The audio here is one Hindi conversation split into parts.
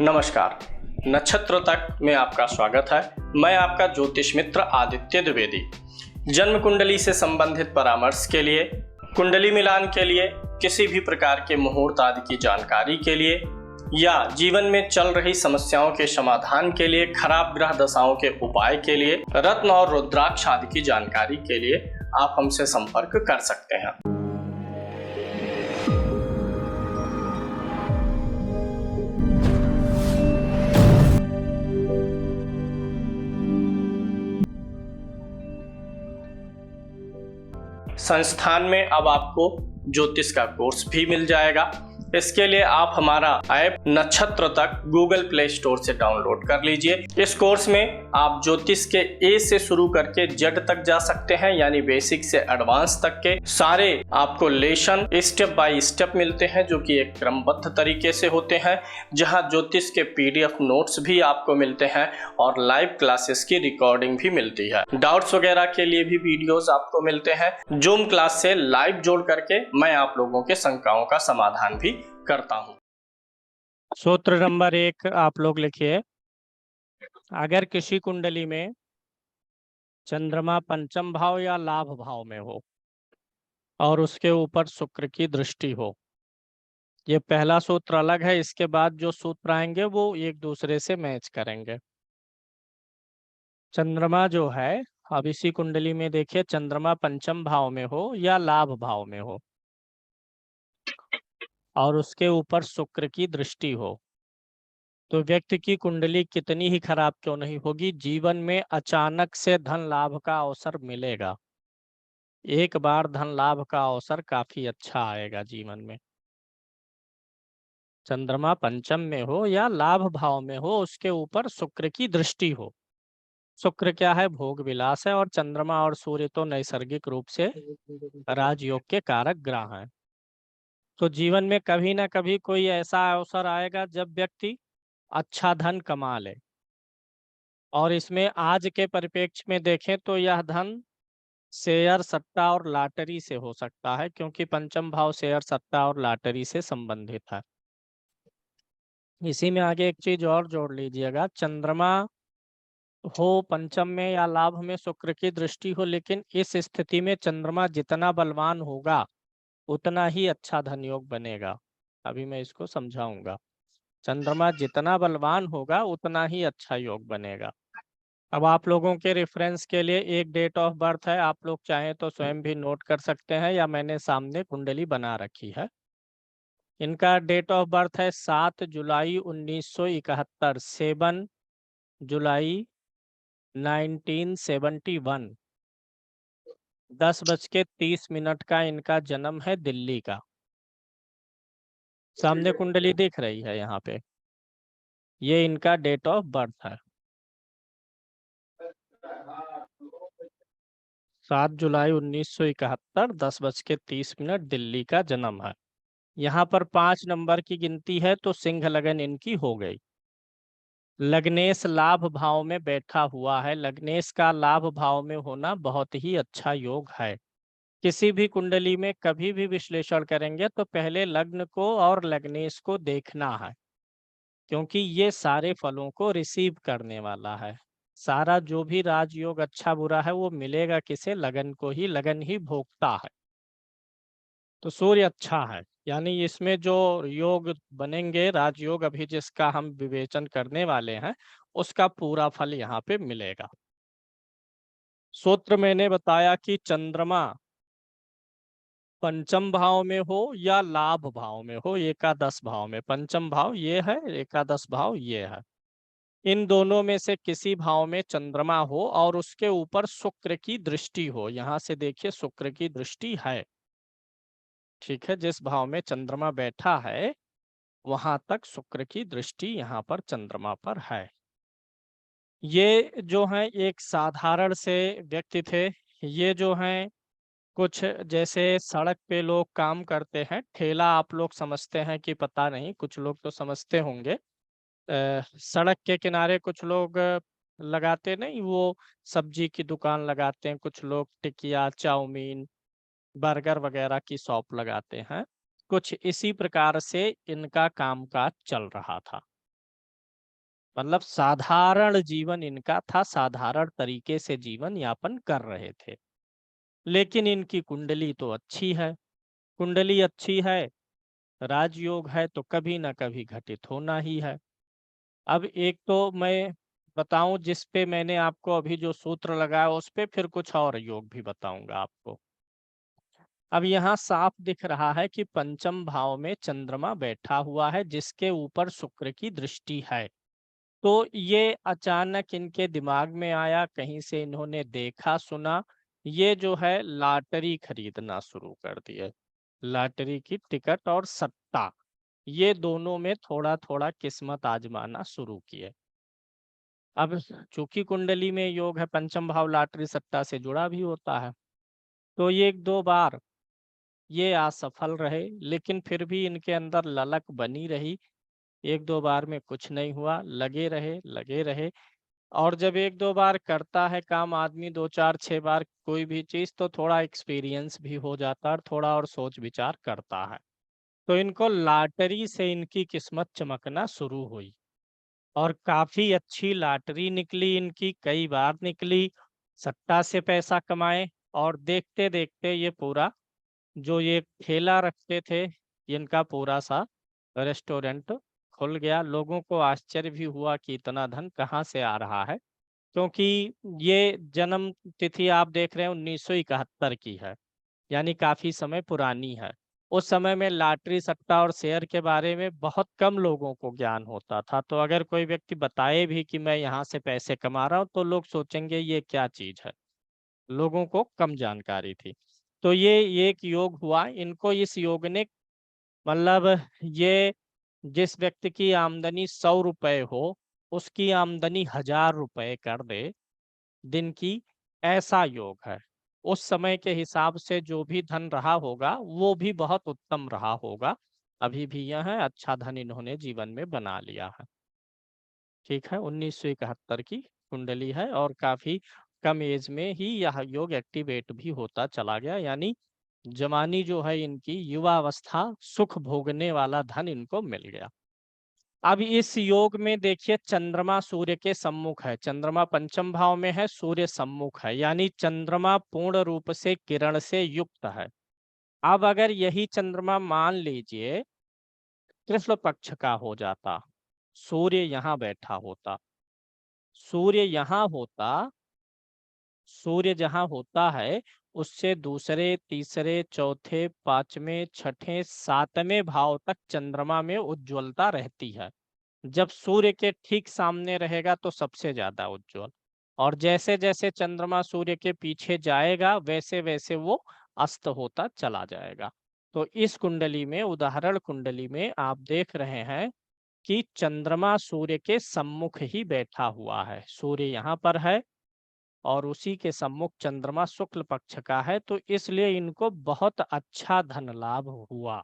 नमस्कार। नक्षत्र तक में आपका स्वागत है। मैं आपका ज्योतिष मित्र आदित्य द्विवेदी। जन्म कुंडली से संबंधित परामर्श के लिए, कुंडली मिलान के लिए, किसी भी प्रकार के मुहूर्त आदि की जानकारी के लिए या जीवन में चल रही समस्याओं के समाधान के लिए, खराब ग्रह दशाओं के उपाय के लिए, रत्न और रुद्राक्ष आदि की जानकारी के लिए आप हमसे संपर्क कर सकते हैं। संस्थान में अब आपको ज्योतिष का कोर्स भी मिल जाएगा। इसके लिए आप हमारा ऐप नक्षत्र तक गूगल प्ले स्टोर से डाउनलोड कर लीजिए। इस कोर्स में आप ज्योतिष के ए से शुरू करके जेड तक जा सकते हैं, यानी बेसिक से एडवांस तक के सारे आपको लेसन स्टेप बाय स्टेप मिलते हैं, जो कि एक क्रमबद्ध तरीके से होते हैं, जहां ज्योतिष के पीडीएफ नोट्स भी आपको मिलते हैं और लाइव क्लासेस की रिकॉर्डिंग भी मिलती है। डाउट्स वगैरह के लिए भी वीडियोस आपको मिलते हैं। जूम क्लास से लाइव जोड़ करके मैं आप लोगों के शंकाओं का समाधान भी करता हूं। सूत्र नंबर 1 आप लोग लिखिए। अगर किसी कुंडली में चंद्रमा पंचम भाव या लाभ भाव में हो और उसके ऊपर शुक्र की दृष्टि हो, ये पहला सूत्र अलग है। इसके बाद जो सूत्र आएंगे वो एक दूसरे से मैच करेंगे। चंद्रमा जो है, अब इसी कुंडली में देखिए, चंद्रमा पंचम भाव में हो या लाभ भाव में हो और उसके ऊपर शुक्र की दृष्टि हो, तो व्यक्ति की कुंडली कितनी ही खराब क्यों नहीं होगी, जीवन में अचानक से धन लाभ का अवसर मिलेगा। एक बार धन लाभ का अवसर काफी अच्छा आएगा जीवन में। चंद्रमा पंचम में हो या लाभ भाव में हो, उसके ऊपर शुक्र की दृष्टि हो। शुक्र क्या है? भोग विलास है। और चंद्रमा और सूर्य तो नैसर्गिक रूप से राजयोग के कारक ग्रह हैं। तो जीवन में कभी ना कभी कोई ऐसा अवसर आएगा जब व्यक्ति अच्छा धन कमा ले, और इसमें आज के परिप्रेक्ष्य में देखें तो यह धन शेयर सट्टा और लॉटरी से हो सकता है, क्योंकि पंचम भाव शेयर सट्टा और लॉटरी से संबंधित है। इसी में आगे एक चीज और जोड़ लीजिएगा, चंद्रमा हो पंचम में या लाभ में, शुक्र की दृष्टि हो, लेकिन इस स्थिति में चंद्रमा जितना बलवान होगा उतना ही अच्छा धन योग बनेगा। अभी मैं इसको समझाऊंगा। चंद्रमा जितना बलवान होगा उतना ही अच्छा योग बनेगा। अब आप लोगों के रेफरेंस के लिए एक डेट ऑफ बर्थ है, आप लोग चाहें तो स्वयं भी नोट कर सकते हैं, या मैंने सामने कुंडली बना रखी है। इनका डेट ऑफ बर्थ है 7 जुलाई 1971, 7 जुलाई 1971, 10:30 का इनका जन्म है, दिल्ली का। सामने कुंडली दिख रही है यहाँ पे, ये इनका डेट ऑफ बर्थ है। 7 जुलाई 1971, 10:30 दिल्ली का जन्म है। यहाँ पर 5 नंबर की गिनती है, तो सिंह लगन इनकी हो गई। लग्नेश लाभ भाव में बैठा हुआ है। लग्नेश का लाभ भाव में होना बहुत ही अच्छा योग है। किसी भी कुंडली में कभी भी विश्लेषण करेंगे तो पहले लग्न को और लग्नेश को देखना है, क्योंकि ये सारे फलों को रिसीव करने वाला है। सारा जो भी राजयोग अच्छा बुरा है वो मिलेगा किसे? लगन को ही। लगन ही भोगता है। तो सूर्य अच्छा है, यानी इसमें जो योग बनेंगे, राजयोग अभी जिसका हम विवेचन करने वाले हैं, उसका पूरा फल यहाँ पे मिलेगा। सूत्र मैंने बताया कि चंद्रमा पंचम भाव में हो या लाभ भाव में हो, एकादश भाव में। पंचम भाव ये है, एकादश भाव ये है। इन दोनों में से किसी भाव में चंद्रमा हो और उसके ऊपर शुक्र की दृष्टि हो। यहाँ से देखिए शुक्र की दृष्टि है, ठीक है। जिस भाव में चंद्रमा बैठा है वहां तक शुक्र की दृष्टि यहाँ पर चंद्रमा पर है। ये जो है एक साधारण से व्यक्ति थे। ये जो हैं कुछ जैसे सड़क पे लोग काम करते हैं, ठेला आप लोग समझते हैं कि पता नहीं, कुछ लोग तो समझते होंगे। सड़क के किनारे कुछ लोग लगाते नहीं, वो सब्जी की दुकान लगाते हैं, कुछ लोग टिकिया चाउमीन बर्गर वगैरह की शॉप लगाते हैं। कुछ इसी प्रकार से इनका कामकाज चल रहा था। मतलब साधारण जीवन इनका था, साधारण तरीके से जीवन यापन कर रहे थे। लेकिन इनकी कुंडली तो अच्छी है, कुंडली अच्छी है, राजयोग है, तो कभी ना कभी घटित होना ही है। अब एक तो मैं बताऊं जिस पे मैंने आपको अभी जो सूत्र लगाया उस पे, फिर कुछ और योग भी बताऊंगा आपको। अब यहाँ साफ दिख रहा है कि पंचम भाव में चंद्रमा बैठा हुआ है जिसके ऊपर शुक्र की दृष्टि है। तो ये अचानक इनके दिमाग में आया, कहीं से इन्होंने देखा सुना, ये जो है लॉटरी खरीदना शुरू कर दिए। लॉटरी की टिकट और सट्टा, ये दोनों में थोड़ा थोड़ा किस्मत आजमाना शुरू किए। अब चूंकि कुंडली में योग है, पंचम भाव लॉटरी सट्टा से जुड़ा भी होता है, तो ये एक दो बार ये असफल रहे, लेकिन फिर भी इनके अंदर ललक बनी रही। एक दो बार में कुछ नहीं हुआ, लगे रहे लगे रहे। और जब एक दो बार करता है काम आदमी, दो चार छह बार कोई भी चीज, तो थोड़ा एक्सपीरियंस भी हो जाता है और थोड़ा और सोच विचार करता है। तो इनको लॉटरी से इनकी किस्मत चमकना शुरू हुई और काफी अच्छी लॉटरी निकली इनकी, कई बार निकली। सट्टा से पैसा कमाए और देखते देखते ये पूरा जो ये ठेला रखते थे, इनका पूरा सा रेस्टोरेंट खुल गया। लोगों को आश्चर्य भी हुआ कि इतना धन कहाँ से आ रहा है, क्योंकि ये जन्म तिथि आप देख रहे हैं 1971 की है, यानी काफी समय पुरानी है। उस समय में लॉटरी सट्टा और शेयर के बारे में बहुत कम लोगों को ज्ञान होता था, तो अगर कोई व्यक्ति बताए भी कि मैं यहाँ से पैसे कमा रहा हूँ, तो लोग सोचेंगे ये क्या चीज है। लोगों को कम जानकारी थी। तो ये एक योग हुआ इनको, इस योग ने मतलब ये जिस व्यक्ति की आमदनी 100 रुपए हो, उसकी आमदनी 1000 रुपए कर दे दिन की, ऐसा योग है। उस समय के हिसाब से जो भी धन रहा होगा वो भी बहुत उत्तम रहा होगा। अभी भी यह है, अच्छा धन इन्होंने जीवन में बना लिया है। ठीक है, 1971 की कुंडली है और काफी कम एज में ही यह योग एक्टिवेट भी होता चला गया, यानी जवानी जो है इनकी, युवावस्था, सुख भोगने वाला धन इनको मिल गया। अब इस योग में देखिए चंद्रमा सूर्य के सम्मुख है, चंद्रमा पंचम भाव में है, सूर्य सम्मुख है, यानी चंद्रमा पूर्ण रूप से किरण से युक्त है। अब अगर यही चंद्रमा मान लीजिए कृष्ण पक्ष का हो जाता, सूर्य यहाँ बैठा होता, सूर्य यहाँ होता, सूर्य जहाँ होता है उससे दूसरे तीसरे चौथे पांचवें छठे सातवें भाव तक चंद्रमा में उज्ज्वलता रहती है। जब सूर्य के ठीक सामने रहेगा तो सबसे ज्यादा उज्जवल, और जैसे जैसे चंद्रमा सूर्य के पीछे जाएगा वैसे वैसे वो अस्त होता चला जाएगा। तो इस कुंडली में, उदाहरण कुंडली में आप देख रहे हैं कि चंद्रमा सूर्य के सम्मुख ही बैठा हुआ है, सूर्य यहाँ पर है और उसी के सम्मुख चंद्रमा शुक्ल पक्ष का है, तो इसलिए इनको बहुत अच्छा धन लाभ हुआ।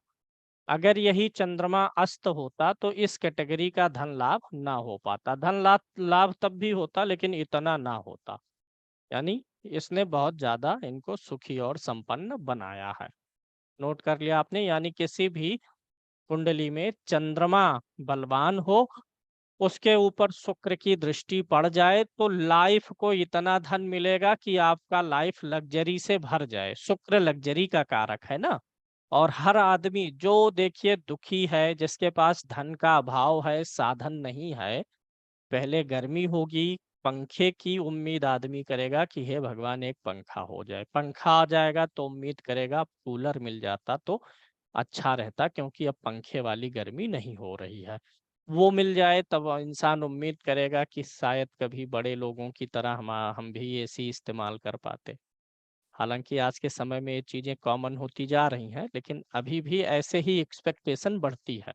अगर यही चंद्रमा अस्त होता तो इस कैटेगरी का धन लाभ ना हो पाता, धन लाभ लाभ तब भी होता लेकिन इतना ना होता। यानी इसने बहुत ज्यादा इनको सुखी और संपन्न बनाया है। नोट कर लिया आपने, यानी किसी भी कुंडली में चंद्रमा बलवान हो, उसके ऊपर शुक्र की दृष्टि पड़ जाए, तो लाइफ को इतना धन मिलेगा कि आपका लाइफ लग्जरी से भर जाए। शुक्र लग्जरी का कारक है ना। और हर आदमी जो देखिए दुखी है, जिसके पास धन का अभाव है, साधन नहीं है, पहले गर्मी होगी, पंखे की उम्मीद आदमी करेगा कि हे भगवान एक पंखा हो जाए, पंखा आ जाएगा तो उम्मीद करेगा कूलर मिल जाता तो अच्छा रहता, क्योंकि अब पंखे वाली गर्मी नहीं हो रही है। वो मिल जाए तब इंसान उम्मीद करेगा कि शायद कभी बड़े लोगों की तरह हम भी एसी इस्तेमाल कर पाते। हालांकि आज के समय में ये चीजें कॉमन होती जा रही हैं, लेकिन अभी भी ऐसे ही एक्सपेक्टेशन बढ़ती है।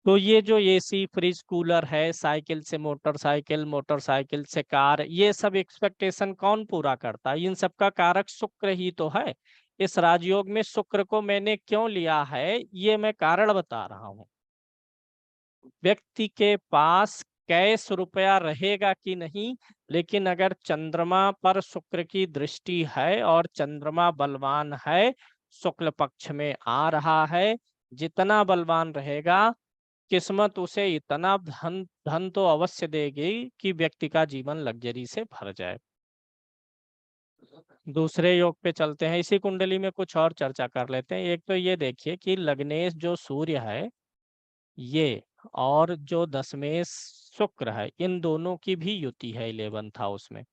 तो ये जो एसी फ्रिज कूलर है, साइकिल से मोटरसाइकिल, मोटरसाइकिल से कार, ये सब एक्सपेक्टेशन कौन पूरा करता है? इन सब का कारक शुक्र ही तो है। इस राजयोग में शुक्र को मैंने क्यों लिया है, ये मैं कारण बता रहा हूँ। व्यक्ति के पास कैश रुपया रहेगा कि नहीं, लेकिन अगर चंद्रमा पर शुक्र की दृष्टि है और चंद्रमा बलवान है, शुक्ल पक्ष में आ रहा है, जितना बलवान रहेगा किस्मत उसे इतना धन धन तो अवश्य देगी कि व्यक्ति का जीवन लग्जरी से भर जाए। दूसरे योग पे चलते हैं, इसी कुंडली में कुछ और चर्चा कर लेते हैं। एक तो ये देखिए कि लग्नेश जो सूर्य है ये, और जो दशमेश शुक्र है, इन दोनों की भी युति है 11th हाउस में।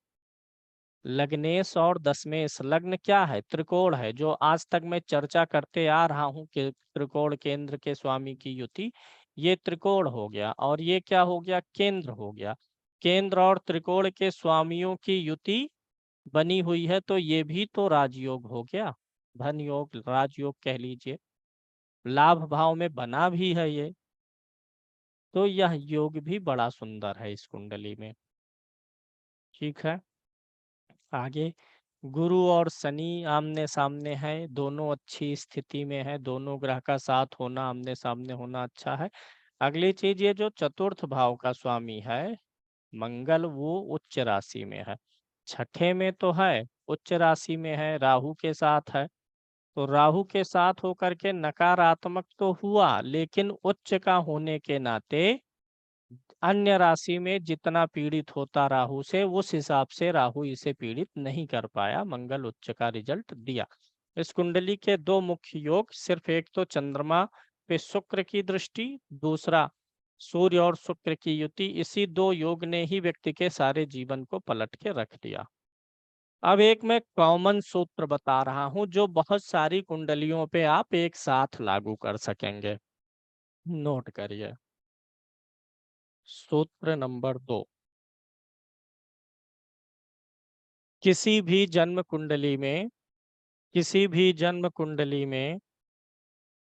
लग्नेश और दशमेश, लग्न क्या है? त्रिकोण है, जो आज तक मैं चर्चा करते आ रहा हूं कि त्रिकोण केंद्र के स्वामी की युति, ये त्रिकोण हो गया, और ये क्या हो गया? केंद्र हो गया। केंद्र और त्रिकोण के स्वामियों की युति बनी हुई है, तो ये भी तो राजयोग हो गया, धन योग, राजयोग कह लीजिए। लाभ भाव में बना भी है ये, तो यह योग भी बड़ा सुंदर है इस कुंडली में। ठीक है, आगे गुरु और शनि आमने सामने है, दोनों अच्छी स्थिति में है, दोनों ग्रह का साथ होना, आमने सामने होना अच्छा है। अगली चीज, ये जो चतुर्थ भाव का स्वामी है मंगल, वो उच्च राशि में है। छठे में तो है, उच्च राशि में है, राहु के साथ है। तो राहु के साथ होकर के नकारात्मक तो हुआ, लेकिन उच्च का होने के नाते अन्य राशि में जितना पीड़ित होता राहु से, उस हिसाब से राहु इसे पीड़ित नहीं कर पाया, मंगल उच्च का रिजल्ट दिया। इस कुंडली के दो मुख्य योग, सिर्फ एक तो चंद्रमा पे शुक्र की दृष्टि, दूसरा सूर्य और शुक्र की युति, इसी दो योग ने ही व्यक्ति के सारे जीवन को पलट के रख दिया। अब एक मैं कॉमन सूत्र बता रहा हूं, जो बहुत सारी कुंडलियों पे आप एक साथ लागू कर सकेंगे। नोट करिए, सूत्र नंबर 2। किसी भी जन्म कुंडली में, किसी भी जन्म कुंडली में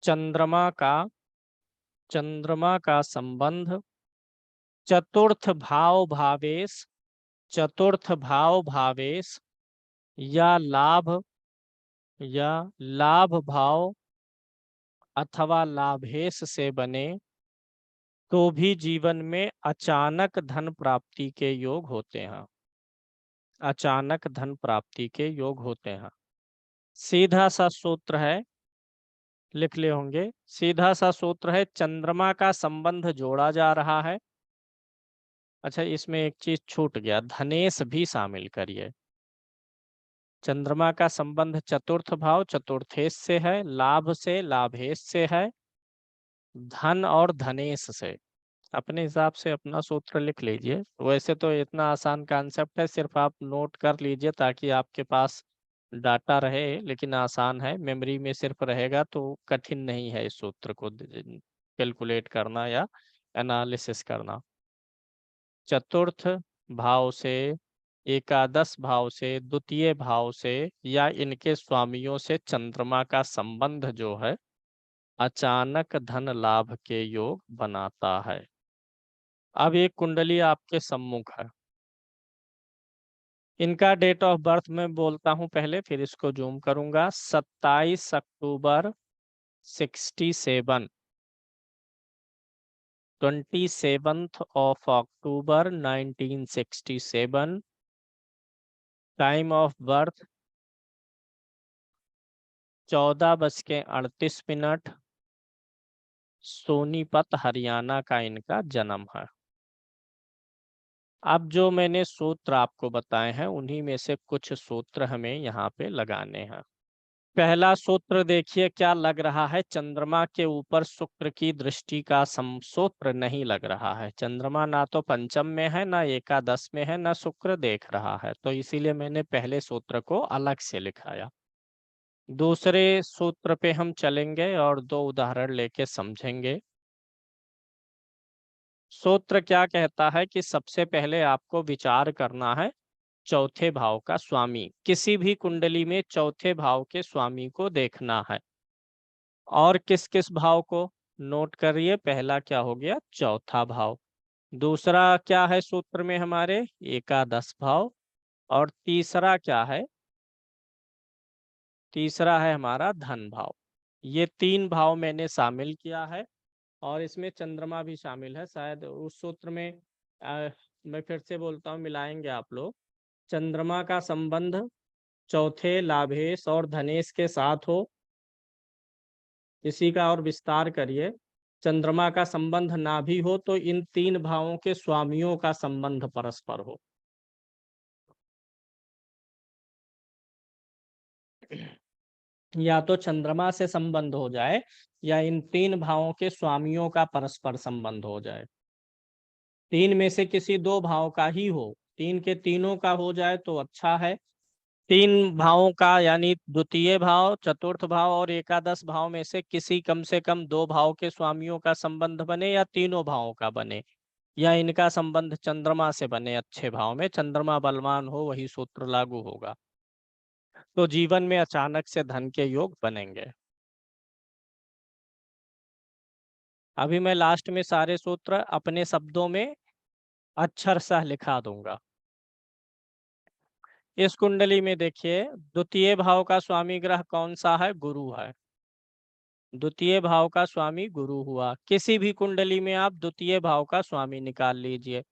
चंद्रमा चंद्रमा का संबंध चतुर्थ भाव भावेश, चतुर्थ भाव भावेश या लाभ, या लाभ भाव अथवा लाभेश से बने, तो भी जीवन में अचानक धन प्राप्ति के योग होते हैं। अचानक धन प्राप्ति के योग होते हैं। सीधा सा सूत्र है, लिख लिए होंगे, सीधा सा सूत्र है, चंद्रमा का संबंध जोड़ा जा रहा है। अच्छा, इसमें एक चीज छूट गया, धनेश भी शामिल करिए। चंद्रमा का संबंध चतुर्थ भाव चतुर्थेश से है, लाभ से लाभेश से है, धन और धनेश से। अपने हिसाब से अपना सूत्र लिख लीजिए। वैसे तो इतना आसान कॉन्सेप्ट है, सिर्फ आप नोट कर लीजिए ताकि आपके पास डाटा रहे, लेकिन आसान है, मेमोरी में सिर्फ रहेगा तो कठिन नहीं है इस सूत्र को कैलकुलेट करना या एनालिसिस करना। चतुर्थ भाव से, एकादश भाव से, द्वितीय भाव से या इनके स्वामियों से चंद्रमा का संबंध जो है अचानक धन लाभ के योग बनाता है। अब एक कुंडली आपके सम्मुख है, इनका डेट ऑफ बर्थ मैं बोलता हूं पहले, फिर इसको जूम करूंगा। 27 अक्टूबर 67, 27 अक्टूबर 1967, time of birth 14:38, Sonipat Haryana का इनका जन्म है। अब जो मैंने सूत्र आपको बताए हैं, उन्हीं में से कुछ सूत्र हमें यहाँ पे लगाने हैं। पहला सूत्र देखिए क्या लग रहा है, चंद्रमा के ऊपर शुक्र की दृष्टि का सूत्र नहीं लग रहा है। चंद्रमा ना तो पंचम में है, ना एकादश में है, ना शुक्र देख रहा है, तो इसीलिए मैंने पहले सूत्र को अलग से लिखाया। दूसरे सूत्र पे हम चलेंगे और दो उदाहरण लेके समझेंगे। सूत्र क्या कहता है कि सबसे पहले आपको विचार करना है चौथे भाव का स्वामी, किसी भी कुंडली में चौथे भाव के स्वामी को देखना है। और किस किस भाव को नोट करिए, पहला क्या हो गया? चौथा भाव। दूसरा क्या है सूत्र में हमारे? एकादश भाव। और तीसरा क्या है? तीसरा है हमारा धन भाव। ये तीन भाव मैंने शामिल किया है, और इसमें चंद्रमा भी शामिल है। शायद उस सूत्र में मैं फिर से बोलता हूँ, मिलाएंगे आप लोग। चंद्रमा का संबंध चौथे लाभेश और धनेश के साथ हो, इसी का और विस्तार करिए। चंद्रमा का संबंध ना भी हो तो इन 3 भावों के स्वामियों का संबंध परस्पर हो। या तो चंद्रमा से संबंध हो जाए या इन 3 भावों के स्वामियों का परस्पर संबंध हो जाए। 3 में से किसी 2 भाव का ही हो, 3 के तीनों का हो जाए तो अच्छा है। 3 भावों का यानी द्वितीय भाव, चतुर्थ भाव और एकादश भाव में से कम 2 भाव के स्वामियों का संबंध बने या तीनों भावों का बने, या इनका संबंध चंद्रमा से बने अच्छे भाव में, चंद्रमा बलवान हो वही सूत्र लागू होगा, तो जीवन में अचानक से धन के योग बनेंगे। अभी मैं लास्ट में सारे सूत्र अपने शब्दों में अक्षर सह लिखा दूंगा। इस कुंडली में देखिए द्वितीय भाव का स्वामी ग्रह कौन सा है? गुरु है। द्वितीय भाव का स्वामी गुरु हुआ। किसी भी कुंडली में आप द्वितीय भाव का स्वामी निकाल लीजिए।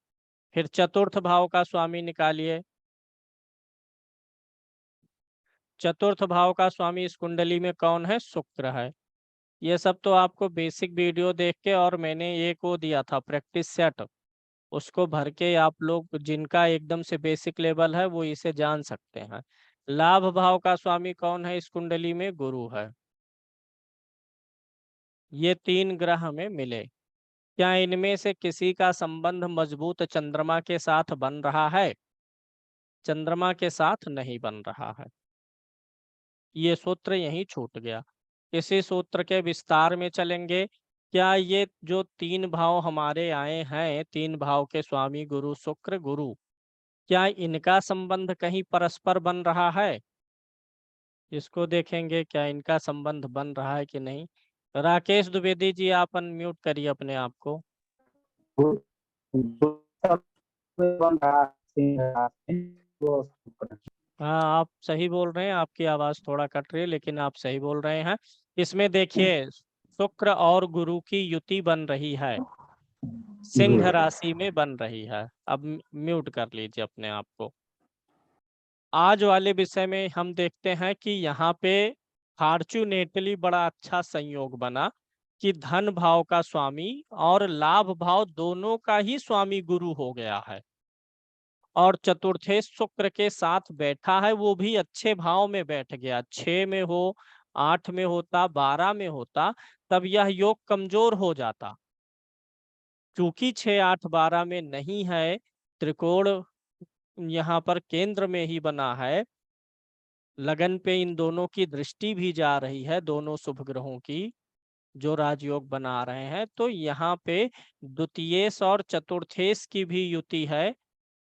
फिर चतुर्थ भाव का स्वामी निकालिए। चतुर्थ भाव का स्वामी इस कुंडली में कौन है? शुक्र है। ये सब तो आपको बेसिक वीडियो देख के और मैंने एक वो दिया था प्रैक्टिस सेट, उसको भर के आप लोग जिनका एकदम से बेसिक लेवल है वो इसे जान सकते हैं। लाभ भाव का स्वामी कौन है इस कुंडली में? गुरु है। ये 3 ग्रह हमें मिले। क्या इनमें से किसी का संबंध मजबूत चंद्रमा के साथ बन रहा है? चंद्रमा के साथ नहीं बन रहा है। ये सूत्र यहीं छूट गया। इसी सूत्र के विस्तार में चलेंगे। क्या ये जो 3 भाव हमारे आए हैं, 3 भाव के स्वामी गुरु शुक्र गुरु, क्या इनका संबंध कहीं परस्पर बन रहा है? इसको देखेंगे क्या इनका संबंध बन रहा है कि नहीं। राकेश द्विवेदी जी आप अनम्यूट करिए अपने आप को। हाँ आप सही बोल रहे हैं, आपकी आवाज थोड़ा कट रही है लेकिन आप सही बोल रहे हैं। इसमें देखिए शुक्र और गुरु की युति बन रही है, सिंह राशि में बन रही है। अब म्यूट कर लीजिए अपने आप को। आज वाले विषय में हम देखते हैं कि यहाँ पे फॉर्चुनेटली बड़ा अच्छा संयोग बना कि धन भाव का स्वामी और लाभ भाव दोनों का ही स्वामी गुरु हो गया है, और चतुर्थे शुक्र के साथ बैठा है, वो भी अच्छे भाव में बैठ गया। 6 में हो, 8 में होता, 12 में होता तब यह योग कमजोर हो जाता। चूंकि 6, 8, 12 में नहीं है, त्रिकोण यहाँ पर केंद्र में ही बना है, लगन पे इन दोनों की दृष्टि भी जा रही है, दोनों शुभ ग्रहों की जो राजयोग बना रहे हैं, तो यहाँ पे द्वितीयेश और चतुर्थेश की भी युति है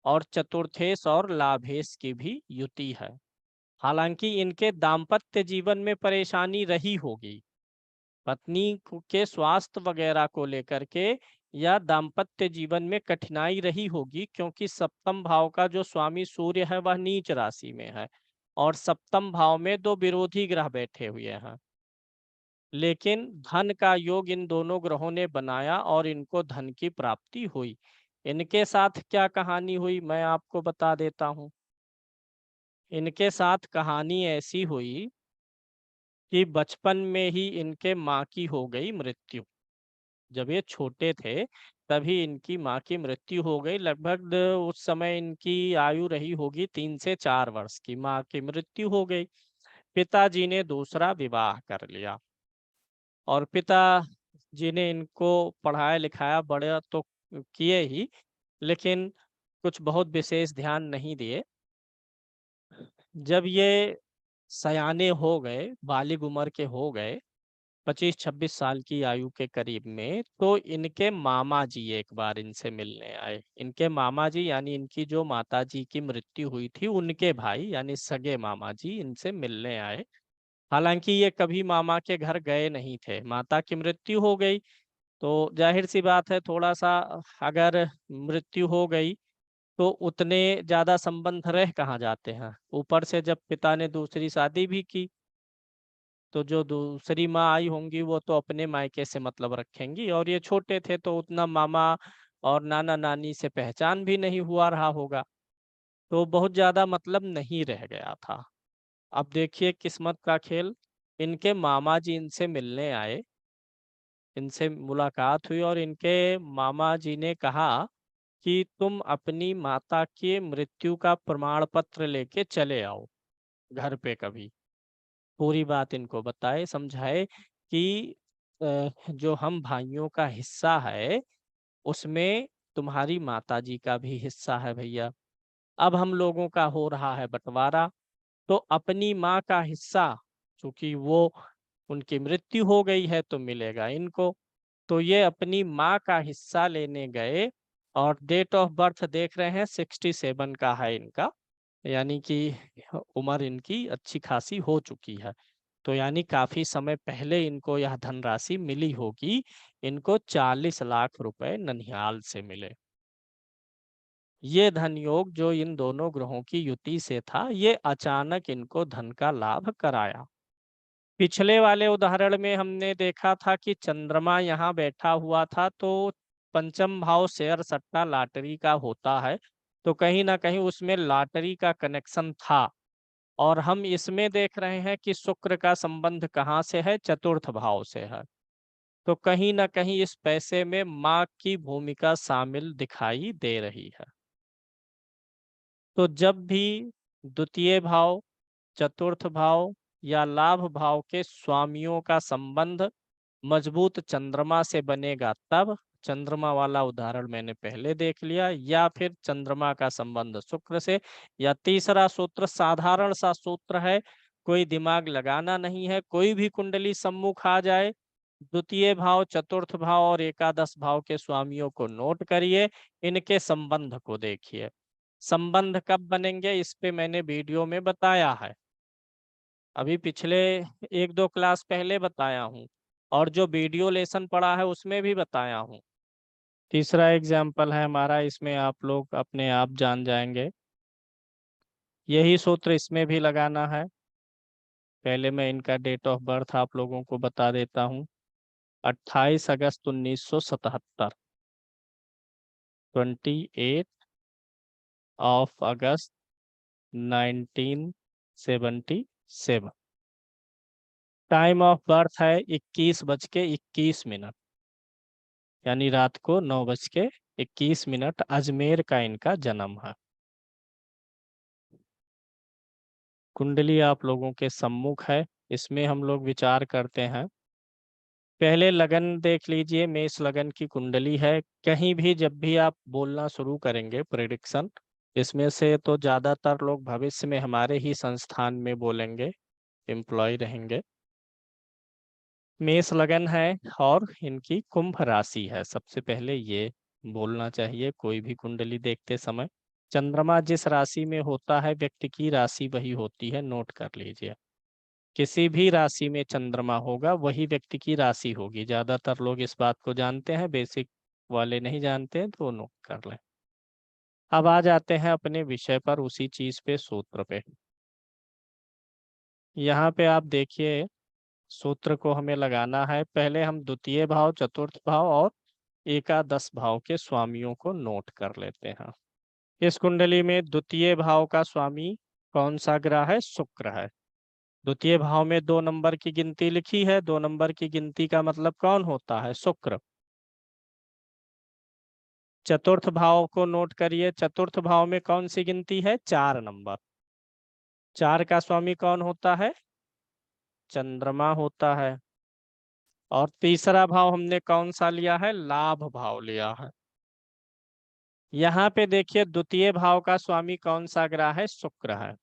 और चतुर्थेश और लाभेश की भी युति है। हालांकि इनके दाम्पत्य जीवन में परेशानी रही होगी, पत्नी के स्वास्थ्य वगैरह को लेकर के या दाम्पत्य जीवन में कठिनाई रही होगी, क्योंकि सप्तम भाव का जो स्वामी सूर्य है वह नीच राशि में है और सप्तम भाव में 2 विरोधी ग्रह बैठे हुए हैं। लेकिन धन का योग इन दोनों ग्रहों ने बनाया और इनको धन की प्राप्ति हुई। इनके साथ क्या कहानी हुई मैं आपको बता देता हूँ। इनके साथ कहानी ऐसी हुई कि बचपन में ही इनके माँ की हो गई मृत्यु। जब ये छोटे थे तभी इनकी माँ की मृत्यु हो गई। लगभग उस समय इनकी आयु रही होगी 3 से 4 वर्ष की। माँ की मृत्यु हो गई। पिताजी ने दूसरा विवाह कर लिया और पिताजी ने इनको पढ़ाया लिखाया, बड़े तो किए ही, लेकिन कुछ बहुत विशेष ध्यान नहीं दिए। जब ये सयाने हो गए, बालिग उम्र के हो गए, 25-26 साल की आयु के करीब में, तो इनके मामा जी एक बार इनसे मिलने आए। इनके मामा जी यानी इनकी जो माता जी की मृत्यु हुई थी उनके भाई यानी सगे मामा जी इनसे मिलने आए। हालांकि ये कभी मामा के घर गए नहीं थे, माता की मृत्यु हो गई तो जाहिर सी बात है थोड़ा सा, अगर मृत्यु हो गई तो उतने ज्यादा संबंध रह कहाँ जाते हैं। ऊपर से जब पिता ने दूसरी शादी भी की तो जो दूसरी माँ आई होंगी वो तो अपने मायके से मतलब रखेंगी, और ये छोटे थे तो उतना मामा और नाना नानी से पहचान भी नहीं हुआ रहा होगा, तो बहुत ज्यादा मतलब नहीं रह गया था। अब देखिए किस्मत का खेल, इनके मामा जी इनसे मिलने आए इनसे मुलाकात हुई और इनके मामा जी ने कहा कि तुम अपनी माता के मृत्यु का प्रमाण पत्र लेके चले आओ घर पे कभी। पूरी बात इनको बताए, समझाए कि जो हम भाइयों का हिस्सा है उसमें तुम्हारी माताजी का भी हिस्सा है भैया। अब हम लोगों का हो रहा है बंटवारा, तो अपनी माँ का हिस्सा, चूंकि वो उनकी मृत्यु हो गई है तो मिलेगा इनको। तो ये अपनी माँ का हिस्सा लेने गए और डेट ऑफ बर्थ देख रहे हैं 67 का है इनका, यानी कि उम्र इनकी अच्छी खासी हो चुकी है। तो यानी काफी समय पहले इनको यह धनराशि मिली होगी। इनको 40 लाख रुपए ननिहाल से मिले। ये धन योग जो इन दोनों ग्रहों की युति से था, ये अचानक इनको धन का लाभ कराया। पिछले वाले उदाहरण में हमने देखा था कि चंद्रमा यहाँ बैठा हुआ था, तो पंचम भाव शेयर सट्टा लॉटरी का होता है, तो कहीं ना कहीं उसमें लॉटरी का कनेक्शन था। और हम इसमें देख रहे हैं कि शुक्र का संबंध कहाँ से है, चतुर्थ भाव से है। तो कहीं ना कहीं इस पैसे में माँ की भूमिका शामिल दिखाई दे रही है। तो जब भी द्वितीय भाव, चतुर्थ भाव या लाभ भाव के स्वामियों का संबंध मजबूत चंद्रमा से बनेगा, तब चंद्रमा वाला उदाहरण मैंने पहले देख लिया, या फिर चंद्रमा का संबंध शुक्र से, या तीसरा सूत्र साधारण सा सूत्र है, कोई दिमाग लगाना नहीं है। कोई भी कुंडली सम्मुख आ जाए, द्वितीय भाव, चतुर्थ भाव और एकादश भाव के स्वामियों को नोट करिए, इनके संबंध को देखिए। संबंध कब बनेंगे इस पे मैंने वीडियो में बताया है, अभी पिछले 1-2 क्लास पहले बताया हूँ, और जो वीडियो लेसन पढ़ा है उसमें भी बताया हूँ। तीसरा एग्जाम्पल है हमारा, इसमें आप लोग अपने आप जान जाएंगे। यही सूत्र इसमें भी लगाना है। पहले मैं इनका डेट ऑफ बर्थ आप लोगों को बता देता हूँ। 28 अगस्त 1977, 28 of August 1977। Time of birth है 21:21, यानी रात को 9:21 अजमेर का इनका जन्म है। कुंडली आप लोगों के सम्मुख है, इसमें हम लोग विचार करते हैं। पहले लगन देख लीजिए, मेष लगन की कुंडली है। कहीं भी जब भी आप बोलना शुरू करेंगे प्रेडिक्शन, इसमें से तो ज्यादातर लोग भविष्य में हमारे ही संस्थान में बोलेंगे, एम्प्लॉय रहेंगे। मेष लगन है और इनकी कुंभ राशि है, सबसे पहले ये बोलना चाहिए कोई भी कुंडली देखते समय। चंद्रमा जिस राशि में होता है व्यक्ति की राशि वही होती है, नोट कर लीजिए। किसी भी राशि में चंद्रमा होगा वही व्यक्ति की राशि होगी। ज्यादातर लोग इस बात को जानते हैं, बेसिक वाले नहीं जानते हैं, तो नोट कर लें। अब आ जाते हैं अपने विषय पर, उसी चीज पे, सूत्र पे। यहाँ पे आप देखिए, सूत्र को हमें लगाना है। पहले हम द्वितीय भाव, चतुर्थ भाव और एकादश भाव के स्वामियों को नोट कर लेते हैं। इस कुंडली में द्वितीय भाव का स्वामी कौन सा ग्रह है? शुक्र है। द्वितीय भाव में 2 नंबर की गिनती लिखी है, 2 नंबर की गिनती का मतलब कौन होता है? शुक्र। चतुर्थ भाव को नोट करिए, चतुर्थ भाव में कौन सी गिनती है? 4 नंबर। 4 का स्वामी कौन होता है? चंद्रमा होता है। और तीसरा भाव हमने कौन सा लिया है? लाभ भाव लिया है। यहाँ पे देखिए, द्वितीय भाव का स्वामी कौन सा ग्रह है? शुक्र है।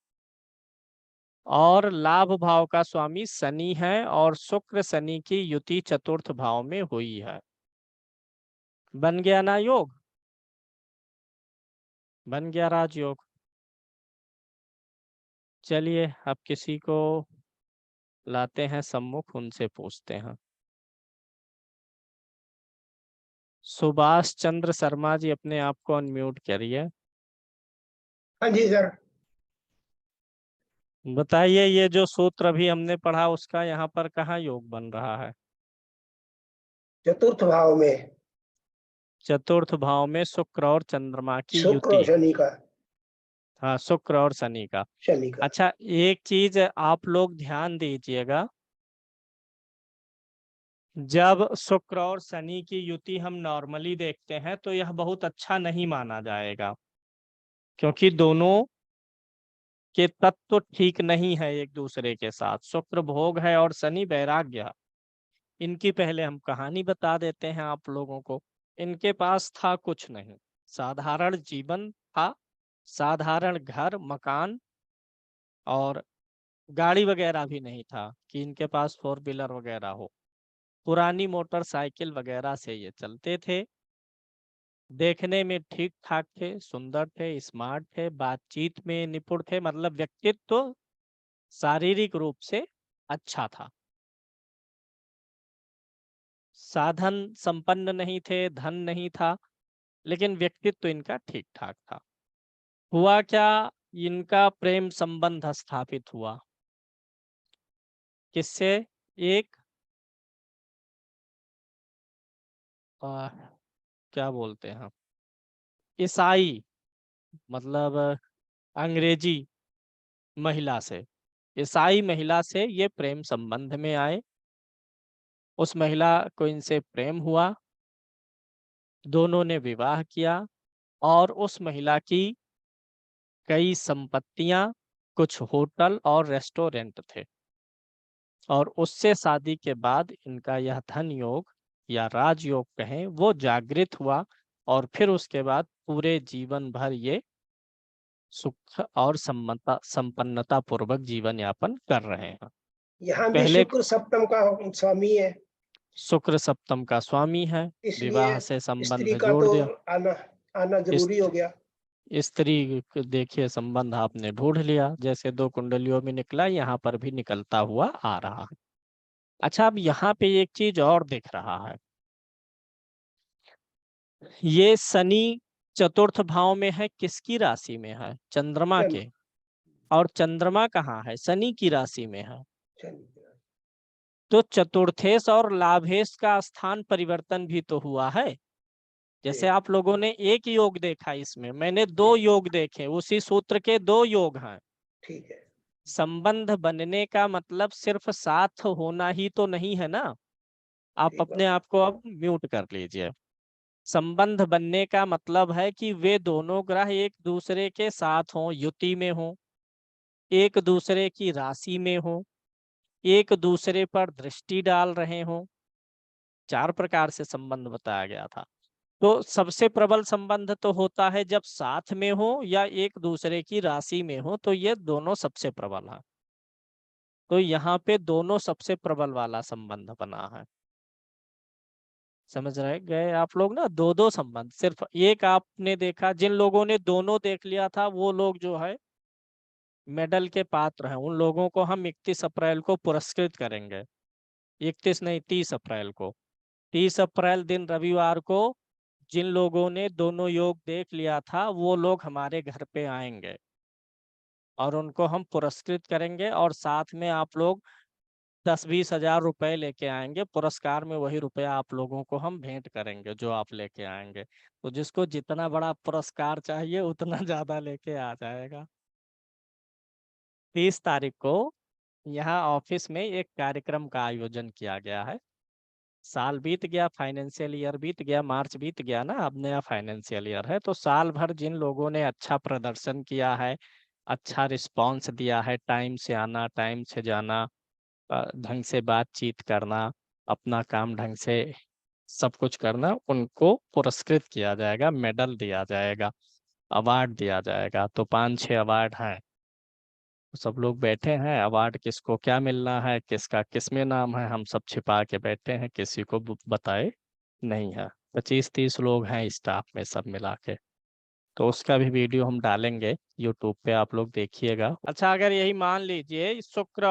और लाभ भाव का स्वामी शनि है, और शुक्र शनि की युति चतुर्थ भाव में हुई है। बन गया ना योग? बन गया राजयोग। चलिए अब किसी को लाते हैं सम्मुख, उनसे पूछते हैं। सुभाष चंद्र शर्मा जी, अपने आप को अनम्यूट करिए। हाँ जी सर। बताइए, ये जो सूत्र अभी हमने पढ़ा उसका यहाँ पर कहाँ योग बन रहा है? चतुर्थ भाव में, चतुर्थ भाव में शुक्र और चंद्रमा की शुक्र और युति। शनि का। हाँ, शुक्र और शनि का। शनि का। अच्छा, एक चीज आप लोग ध्यान दीजिएगा, जब शुक्र और शनि की युति हम नॉर्मली देखते हैं तो यह बहुत अच्छा नहीं माना जाएगा, क्योंकि दोनों के तत्व ठीक नहीं है एक दूसरे के साथ। शुक्र भोग है और शनि वैराग्य है। इनकी पहले हम कहानी बता देते हैं आप लोगों को। इनके पास था कुछ नहीं, साधारण जीवन था, साधारण घर मकान, और गाड़ी वगैरह भी नहीं था कि इनके पास फोर व्हीलर वगैरह हो। पुरानी मोटरसाइकिल वगैरह से ये चलते थे। देखने में ठीक ठाक थे, सुंदर थे, स्मार्ट थे, बातचीत में निपुण थे, मतलब व्यक्तित्व तो शारीरिक रूप से अच्छा था। साधन संपन्न नहीं थे, धन नहीं था, लेकिन व्यक्तित्व इनका ठीक ठाक था। हुआ क्या, इनका प्रेम संबंध स्थापित हुआ। किससे? एक आ, क्या बोलते हैं, ईसाई, मतलब अंग्रेजी महिला से। ईसाई महिला से ये प्रेम संबंध में आए। उस महिला को इनसे प्रेम हुआ, दोनों ने विवाह किया, और उस महिला की कई संपत्तियां, कुछ होटल और रेस्टोरेंट थे, और उससे शादी के बाद इनका यह धन योग या राजयोग कहें वो जागृत हुआ, और फिर उसके बाद पूरे जीवन भर ये सुख और संपन्नता पूर्वक जीवन यापन कर रहे हैं। यहाँ भी पहले शुक्र सप्तम का स्वामी है, शुक्र सप्तम का स्वामी है, विवाह इसलिए से स्त्री संबंध का जोड़ तो दिया। आना आना इस जरूरी हो गया। स्त्री देखिए संबंध आपने ढूंढ लिया, जैसे दो कुंडलियों में निकला यहाँ पर भी निकलता हुआ आ रहा है। अच्छा, अब यहाँ पे एक चीज और दिख रहा है, ये शनि चतुर्थ भाव में है, किसकी राशि में है? चंद्रमा चल के। और चंद्रमा कहाँ है? शनि की राशि में है। चल तो चतुर्थेश और लाभेश का स्थान परिवर्तन भी तो हुआ है। जैसे ठीक आप लोगों ने एक योग देखा, इसमें मैंने दो ठीक योग देखे, उसी सूत्र के दो योग हैं। ठीक है। संबंध बनने का मतलब सिर्फ साथ होना ही तो नहीं है ना। आप ठीक अपने बात। आप को अब म्यूट कर लीजिए। संबंध बनने का मतलब है कि वे दोनों ग्रह एक दूसरे के साथ हों, युति में हों, एक दूसरे की राशि में हों, एक दूसरे पर दृष्टि डाल रहे हों। चार प्रकार से संबंध बताया गया था। तो सबसे प्रबल संबंध तो होता है जब साथ में हो या एक दूसरे की राशि में हो, तो ये दोनों सबसे प्रबल है। तो यहाँ पे दोनों सबसे प्रबल वाला संबंध बना है। समझ रहे गए आप लोग ना? दो दो संबंध, सिर्फ एक आपने देखा, जिन लोगों ने दोनों देख लिया था वो लोग जो है मेडल के पात्र हैं। उन लोगों को हम 31 अप्रैल को पुरस्कृत करेंगे। 31 नहीं, 30 अप्रैल को। 30 अप्रैल दिन रविवार को जिन लोगों ने दोनों योग देख लिया था वो लोग हमारे घर पे आएंगे, और उनको हम पुरस्कृत करेंगे, और साथ में आप लोग 10-20 हजार रुपए लेके आएंगे। पुरस्कार में वही रुपया आप लोगों को हम भेंट करेंगे जो आप लेके आएंगे। तो जिसको जितना बड़ा पुरस्कार चाहिए उतना ज्यादा लेके आ जाएगा। 30 तारीख को यहाँ ऑफिस में एक कार्यक्रम का आयोजन किया गया है। साल बीत गया, फाइनेंशियल ईयर बीत गया, मार्च बीत गया ना, अब नया फाइनेंशियल ईयर है। तो साल भर जिन लोगों ने अच्छा प्रदर्शन किया है, अच्छा रिस्पांस दिया है, टाइम से आना, टाइम से जाना, ढंग से बातचीत करना, अपना काम ढंग से सब कुछ करना, उनको पुरस्कृत किया जाएगा, मेडल दिया जाएगा, अवार्ड दिया जाएगा। तो 5-6 अवार्ड हैं। सब लोग बैठे हैं, अवार्ड किसको क्या मिलना है, किसका किसमें नाम है, हम सब छिपा के बैठे हैं, किसी को बताए नहीं है। 25-30 लोग हैं स्टाफ में सब मिला के। तो उसका भी वीडियो हम डालेंगे यूट्यूब पे, आप लोग देखिएगा। अच्छा, अगर यही मान लीजिए शुक्र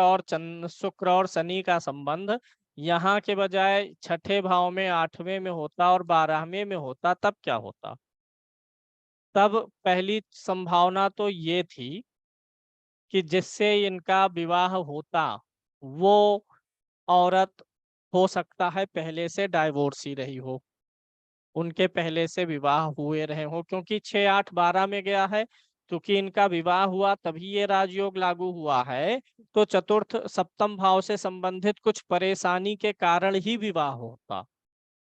और शनि का संबंध यहाँ के बजाय छठे भाव में, 8वें में होता और 12वें में होता, तब क्या होता? तब पहली संभावना तो ये थी कि जिससे इनका विवाह होता वो औरत हो सकता है पहले से डाइवोर्सी रही हो, उनके पहले से विवाह हुए रहे हो, क्योंकि 6, 8, 12 में गया है क्योंकि इनका विवाह हुआ तभी ये राजयोग लागू हुआ है, तो चतुर्थ सप्तम भाव से संबंधित कुछ परेशानी के कारण ही विवाह होता।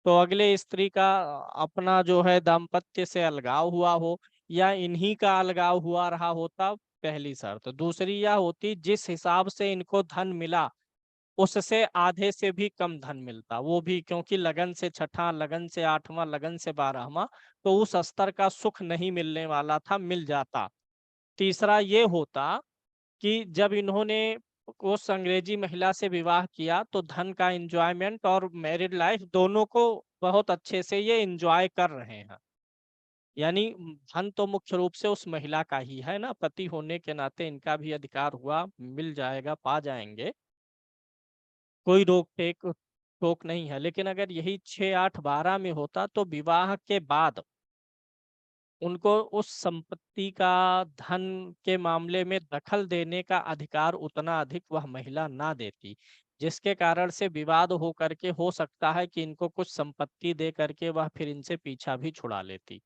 तो अगले स्त्री का अपना जो है दाम्पत्य से अलगाव हुआ हो, या इन्हीं का अलगाव हुआ रहा होता, पहली शर्त। दूसरी यह होती, जिस हिसाब से इनको धन मिला उससे आधे से भी कम धन मिलता, वो भी क्योंकि लगन से छठा, लगन से आठवां, लगन से 12वां, तो उस स्तर का सुख नहीं मिलने वाला था, मिल जाता। तीसरा ये होता कि जब इन्होंने उस अंग्रेजी महिला से विवाह किया तो धन का एंजॉयमेंट और मैरिड लाइफ दोनों को बहुत अच्छे से ये एंजॉय कर रहे हैं। यानी धन तो मुख्य रूप से उस महिला का ही है ना, पति होने के नाते इनका भी अधिकार हुआ, मिल जाएगा, पा जाएंगे, कोई रोक टेक टोक नहीं है। लेकिन अगर यही 6, 8, 12 में होता तो विवाह के बाद उनको उस संपत्ति का, धन के मामले में दखल देने का अधिकार उतना अधिक वह महिला ना देती, जिसके कारण से विवाद हो करके हो सकता है कि इनको कुछ संपत्ति दे करके वह फिर इनसे पीछा भी छुड़ा लेती।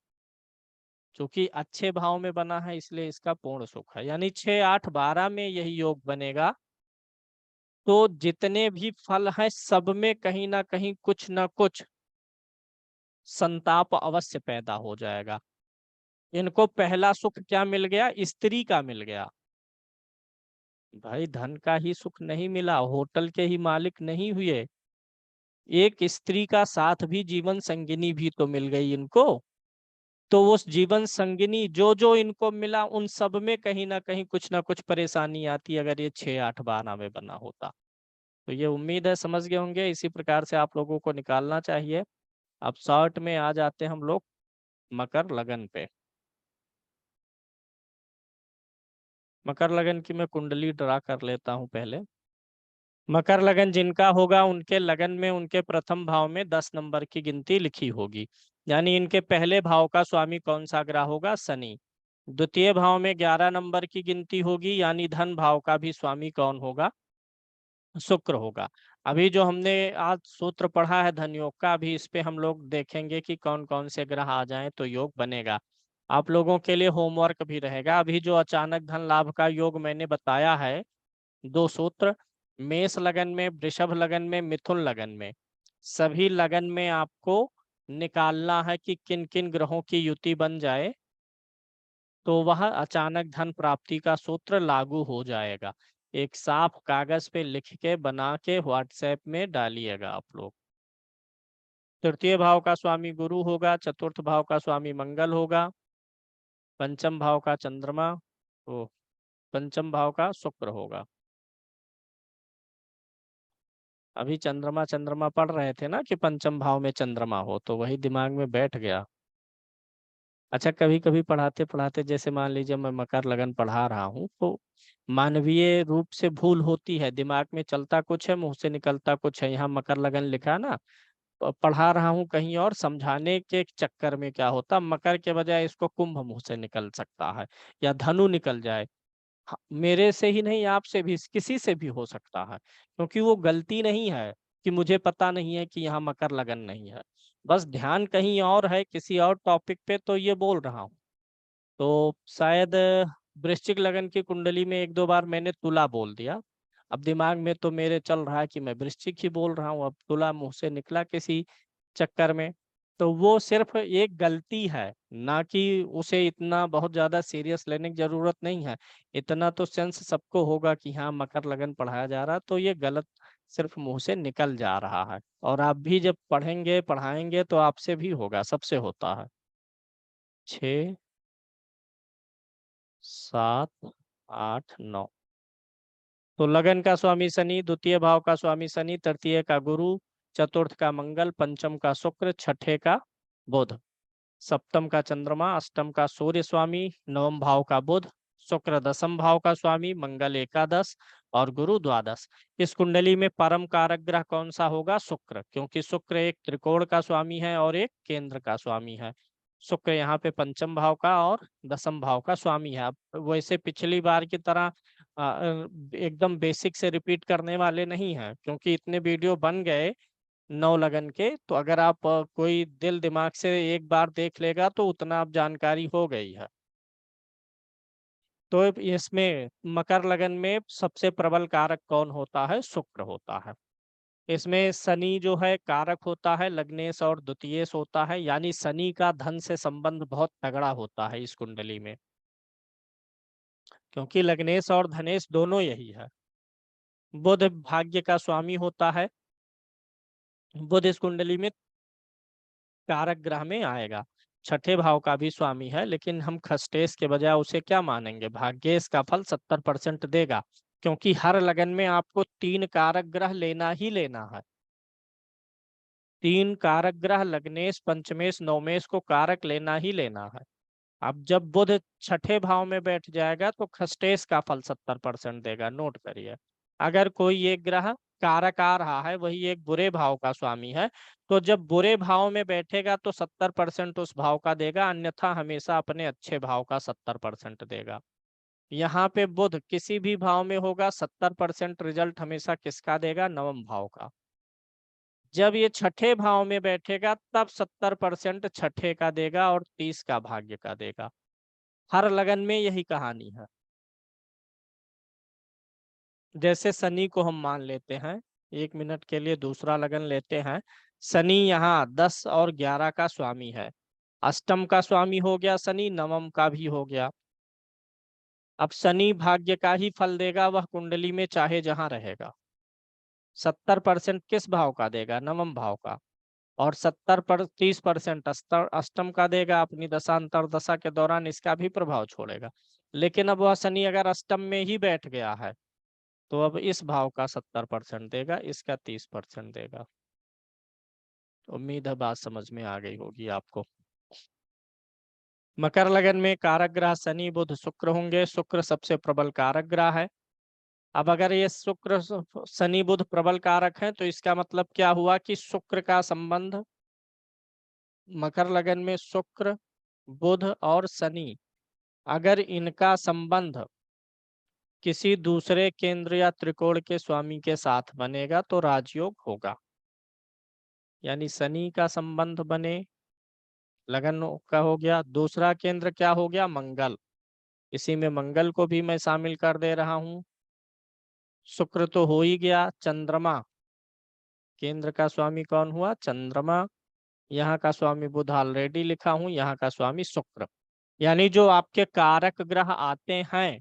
क्योंकि अच्छे भाव में बना है इसलिए इसका पूर्ण सुख है। यानी 6, 8, 12 में यही योग बनेगा तो जितने भी फल हैं सब में कहीं ना कहीं कुछ ना कुछ संताप अवश्य पैदा हो जाएगा। इनको पहला सुख क्या मिल गया? स्त्री का मिल गया। भाई धन का ही सुख नहीं मिला, होटल के ही मालिक नहीं हुए, एक स्त्री का साथ भी जीवन संगिनी भी तो मिल गई इनको। तो उस जीवन संगिनी जो जो इनको मिला उन सब में कहीं ना कुछ परेशानी आती अगर ये 6, 8, 12 में बना होता। तो ये उम्मीद है समझ गए होंगे, इसी प्रकार से आप लोगों को निकालना चाहिए। अब शॉर्ट में आ जाते हैं हम लोग मकर लगन पे। मकर लगन की मैं कुंडली ड्रा कर लेता हूं पहले। मकर लगन जिनका होगा उनके लगन में उनके प्रथम भाव में 10 नंबर की गिनती लिखी होगी। यानी इनके पहले भाव का स्वामी कौन सा ग्रह होगा? शनि। द्वितीय भाव में 11 नंबर की गिनती होगी, यानी धन भाव का भी स्वामी कौन होगा? शुक्र होगा। अभी जो हमने आज सूत्र पढ़ा है धन योग का, अभी इस पे हम लोग देखेंगे कि कौन कौन से ग्रह आ जाएं तो योग बनेगा। आप लोगों के लिए होमवर्क भी रहेगा। अभी जो अचानक धन लाभ का योग मैंने बताया है, 2 सूत्र, मेष लगन में, वृषभ लगन में, मिथुन लगन में, सभी लगन में आपको निकालना है कि किन किन ग्रहों की युति बन जाए तो वह अचानक धन प्राप्ति का सूत्र लागू हो जाएगा। एक साफ कागज पे लिख के बना के व्हाट्सएप में डालिएगा आप लोग। तृतीय भाव का स्वामी गुरु होगा, चतुर्थ भाव का स्वामी मंगल होगा, पंचम भाव का चंद्रमा, ओ पंचम भाव का शुक्र होगा। अभी चंद्रमा चंद्रमा पढ़ रहे थे ना कि पंचम भाव में चंद्रमा हो, तो वही दिमाग में बैठ गया। अच्छा, कभी कभी पढ़ाते पढ़ाते जैसे मान लीजिए मैं मकर लगन पढ़ा रहा हूँ तो मानवीय रूप से भूल होती है, दिमाग में चलता कुछ है मुंह से निकलता कुछ है। यहाँ मकर लगन लिखा है ना, पढ़ा रहा हूँ कहीं और, समझाने के चक्कर में क्या होता, मकर के बजाय इसको कुंभ मुंह से निकल सकता है या धनु निकल जाए। मेरे से ही नहीं, आपसे भी, किसी से भी हो सकता है, क्योंकि वो गलती नहीं है कि मुझे पता नहीं है कि यहाँ मकर लगन नहीं है, बस ध्यान कहीं और है किसी और टॉपिक पे, तो ये बोल रहा हूँ। तो शायद वृश्चिक लगन की कुंडली में 1-2 बार मैंने तुला बोल दिया। अब दिमाग में तो मेरे चल रहा है कि मैं वृश्चिक ही बोल रहा हूँ, अब तुला मुंह से निकला किसी चक्कर में। तो वो सिर्फ एक गलती है, ना कि उसे इतना बहुत ज्यादा सीरियस लेने की जरूरत नहीं है। इतना तो सेंस सबको होगा कि हाँ मकर लगन पढ़ाया जा रहा है, तो ये गलत सिर्फ मुंह से निकल जा रहा है। और आप भी जब पढ़ेंगे पढ़ाएंगे तो आपसे भी होगा, सबसे होता है। 6, 7, 8, 9। तो लगन का स्वामी शनि, द्वितीय भाव का स्वामी शनि, तृतीय का गुरु, चतुर्थ का मंगल, पंचम का शुक्र, छठे का बुध, सप्तम का चंद्रमा, अष्टम का सूर्य स्वामी, नवम भाव का बुध, शुक्र दसम भाव का स्वामी, मंगल एकादश और गुरु द्वादश। इस कुंडली में परम कारक ग्रह कौन सा होगा? शुक्र, क्योंकि शुक्र एक त्रिकोण का स्वामी है और एक केंद्र का स्वामी है। शुक्र यहाँ पे पंचम भाव का और दसम भाव का स्वामी है। अब वैसे पिछली बार की तरह एकदम बेसिक से रिपीट करने वाले नहीं है, क्योंकि इतने वीडियो बन गए 9 लगन के, तो अगर आप कोई दिल दिमाग से एक बार देख लेगा तो उतना आप जानकारी हो गई है। तो इसमें मकर लगन में सबसे प्रबल कारक कौन होता है? शुक्र होता है। इसमें शनि जो है कारक होता है, लग्नेश और द्वितीयेश होता है, यानी शनि का धन से संबंध बहुत तगड़ा होता है इस कुंडली में, क्योंकि लग्नेश और धनेश दोनों यही है। बुध भाग्य का स्वामी होता है। बुध इस कुंडली में कारक ग्रह में आएगा। छठे भाव का भी स्वामी है, लेकिन हम खष्टेश के बजाय उसे क्या मानेंगे? भाग्येश का फल 70% देगा, क्योंकि हर लगन में आपको 3 कारक ग्रह लेना ही लेना है। 3 कारक ग्रह लग्नेश, पंचमेश, नवमेश को कारक लेना ही लेना है। अब जब बुध छठे भाव में बैठ जाएगा तो खष्टेश का फल 70% देगा, नोट करिए। अगर कोई एक ग्रह कारक आ रहा है, वही एक बुरे भाव का स्वामी है, तो जब बुरे भाव में बैठेगा तो 70% उस भाव का देगा, अन्यथा हमेशा अपने अच्छे भाव का 70% देगा। यहाँ पे बुध किसी भी भाव में होगा, 70% रिजल्ट हमेशा किसका देगा? नवम भाव का। जब ये छठे भाव में बैठेगा तब 70% छठे का देगा और 30 का भाग्य का देगा। हर लगन में यही कहानी है। जैसे शनि को हम मान लेते हैं, 1 मिनट के लिए दूसरा लगन लेते हैं। शनि यहाँ 10 और 11 का स्वामी है। अष्टम का स्वामी हो गया शनि, नवम का भी हो गया। अब शनि भाग्य का ही फल देगा, वह कुंडली में चाहे जहां रहेगा। 70% किस भाव का देगा? नवम भाव का। और 30% अष्टम का देगा, अपनी दशांतर दशा के दौरान इसका भी प्रभाव छोड़ेगा। लेकिन अब वह शनि अगर अष्टम में ही बैठ गया है, तो अब इस भाव का 70% देगा, इसका 30% देगा। उम्मीद है बात समझ में आ गई होगी आपको। मकर लगन में कारक ग्रह शनि, बुध, शुक्र होंगे। शुक्र सबसे प्रबल कारक ग्रह है। अब अगर ये शुक्र, शनि, बुध प्रबल कारक है, तो इसका मतलब क्या हुआ कि शुक्र का संबंध, मकर लगन में शुक्र, बुध और शनि, अगर इनका संबंध किसी दूसरे केंद्र या त्रिकोण के स्वामी के साथ बनेगा तो राजयोग होगा। यानी शनि का संबंध बने, लगन का हो गया। दूसरा केंद्र क्या हो गया? मंगल। इसी में मंगल को भी मैं शामिल कर दे रहा हूं। शुक्र तो हो ही गया। चंद्रमा, केंद्र का स्वामी कौन हुआ? चंद्रमा। यहाँ का स्वामी बुध ऑलरेडी लिखा हूं, यहाँ का स्वामी शुक्र। यानी जो आपके कारक ग्रह आते हैं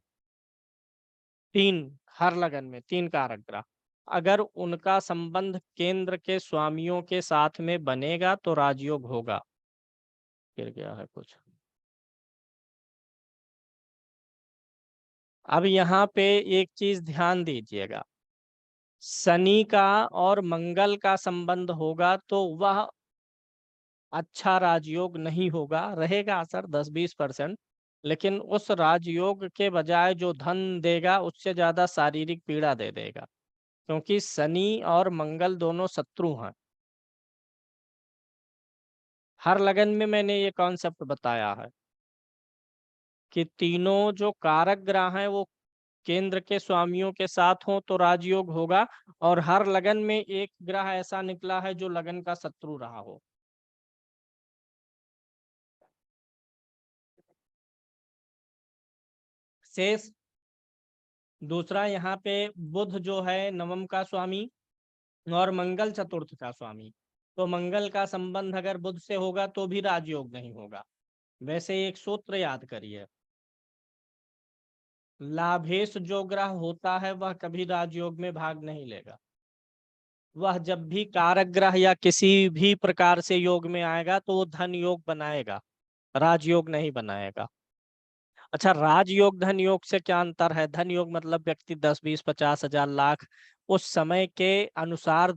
3, हर लगन में 3 कारक ग्रह, अगर उनका संबंध केंद्र के स्वामियों के साथ में बनेगा तो राजयोग होगा। गिर गया है कुछ। अब यहाँ पे एक चीज ध्यान दीजिएगा, शनि का और मंगल का संबंध होगा तो वह अच्छा राजयोग नहीं होगा, रहेगा असर 10-20%, लेकिन उस राजयोग के बजाय जो धन देगा उससे ज्यादा शारीरिक पीड़ा दे देगा, क्योंकि शनि और मंगल दोनों शत्रु हैं। हर लगन में मैंने ये कॉन्सेप्ट बताया है कि तीनों जो कारक ग्रह हैं वो केंद्र के स्वामियों के साथ हो तो राजयोग होगा, और हर लगन में एक ग्रह ऐसा निकला है जो लगन का शत्रु रहा हो। शेष दूसरा यहाँ पे बुध जो है नवम का स्वामी और मंगल चतुर्थ का स्वामी, तो मंगल का संबंध अगर बुध से होगा तो भी राजयोग नहीं होगा। वैसे एक सूत्र याद करिए, लाभेश जो ग्रह होता है वह कभी राजयोग में भाग नहीं लेगा। वह जब भी कारक ग्रह या किसी भी प्रकार से योग में आएगा तो वो धन योग बनाएगा, राजयोग नहीं बनाएगा। अच्छा, राजयोग धन योग से क्या अंतर है? धन योग मतलब व्यक्ति 10, 20, 50 हजार लाख उस समय के अनुसार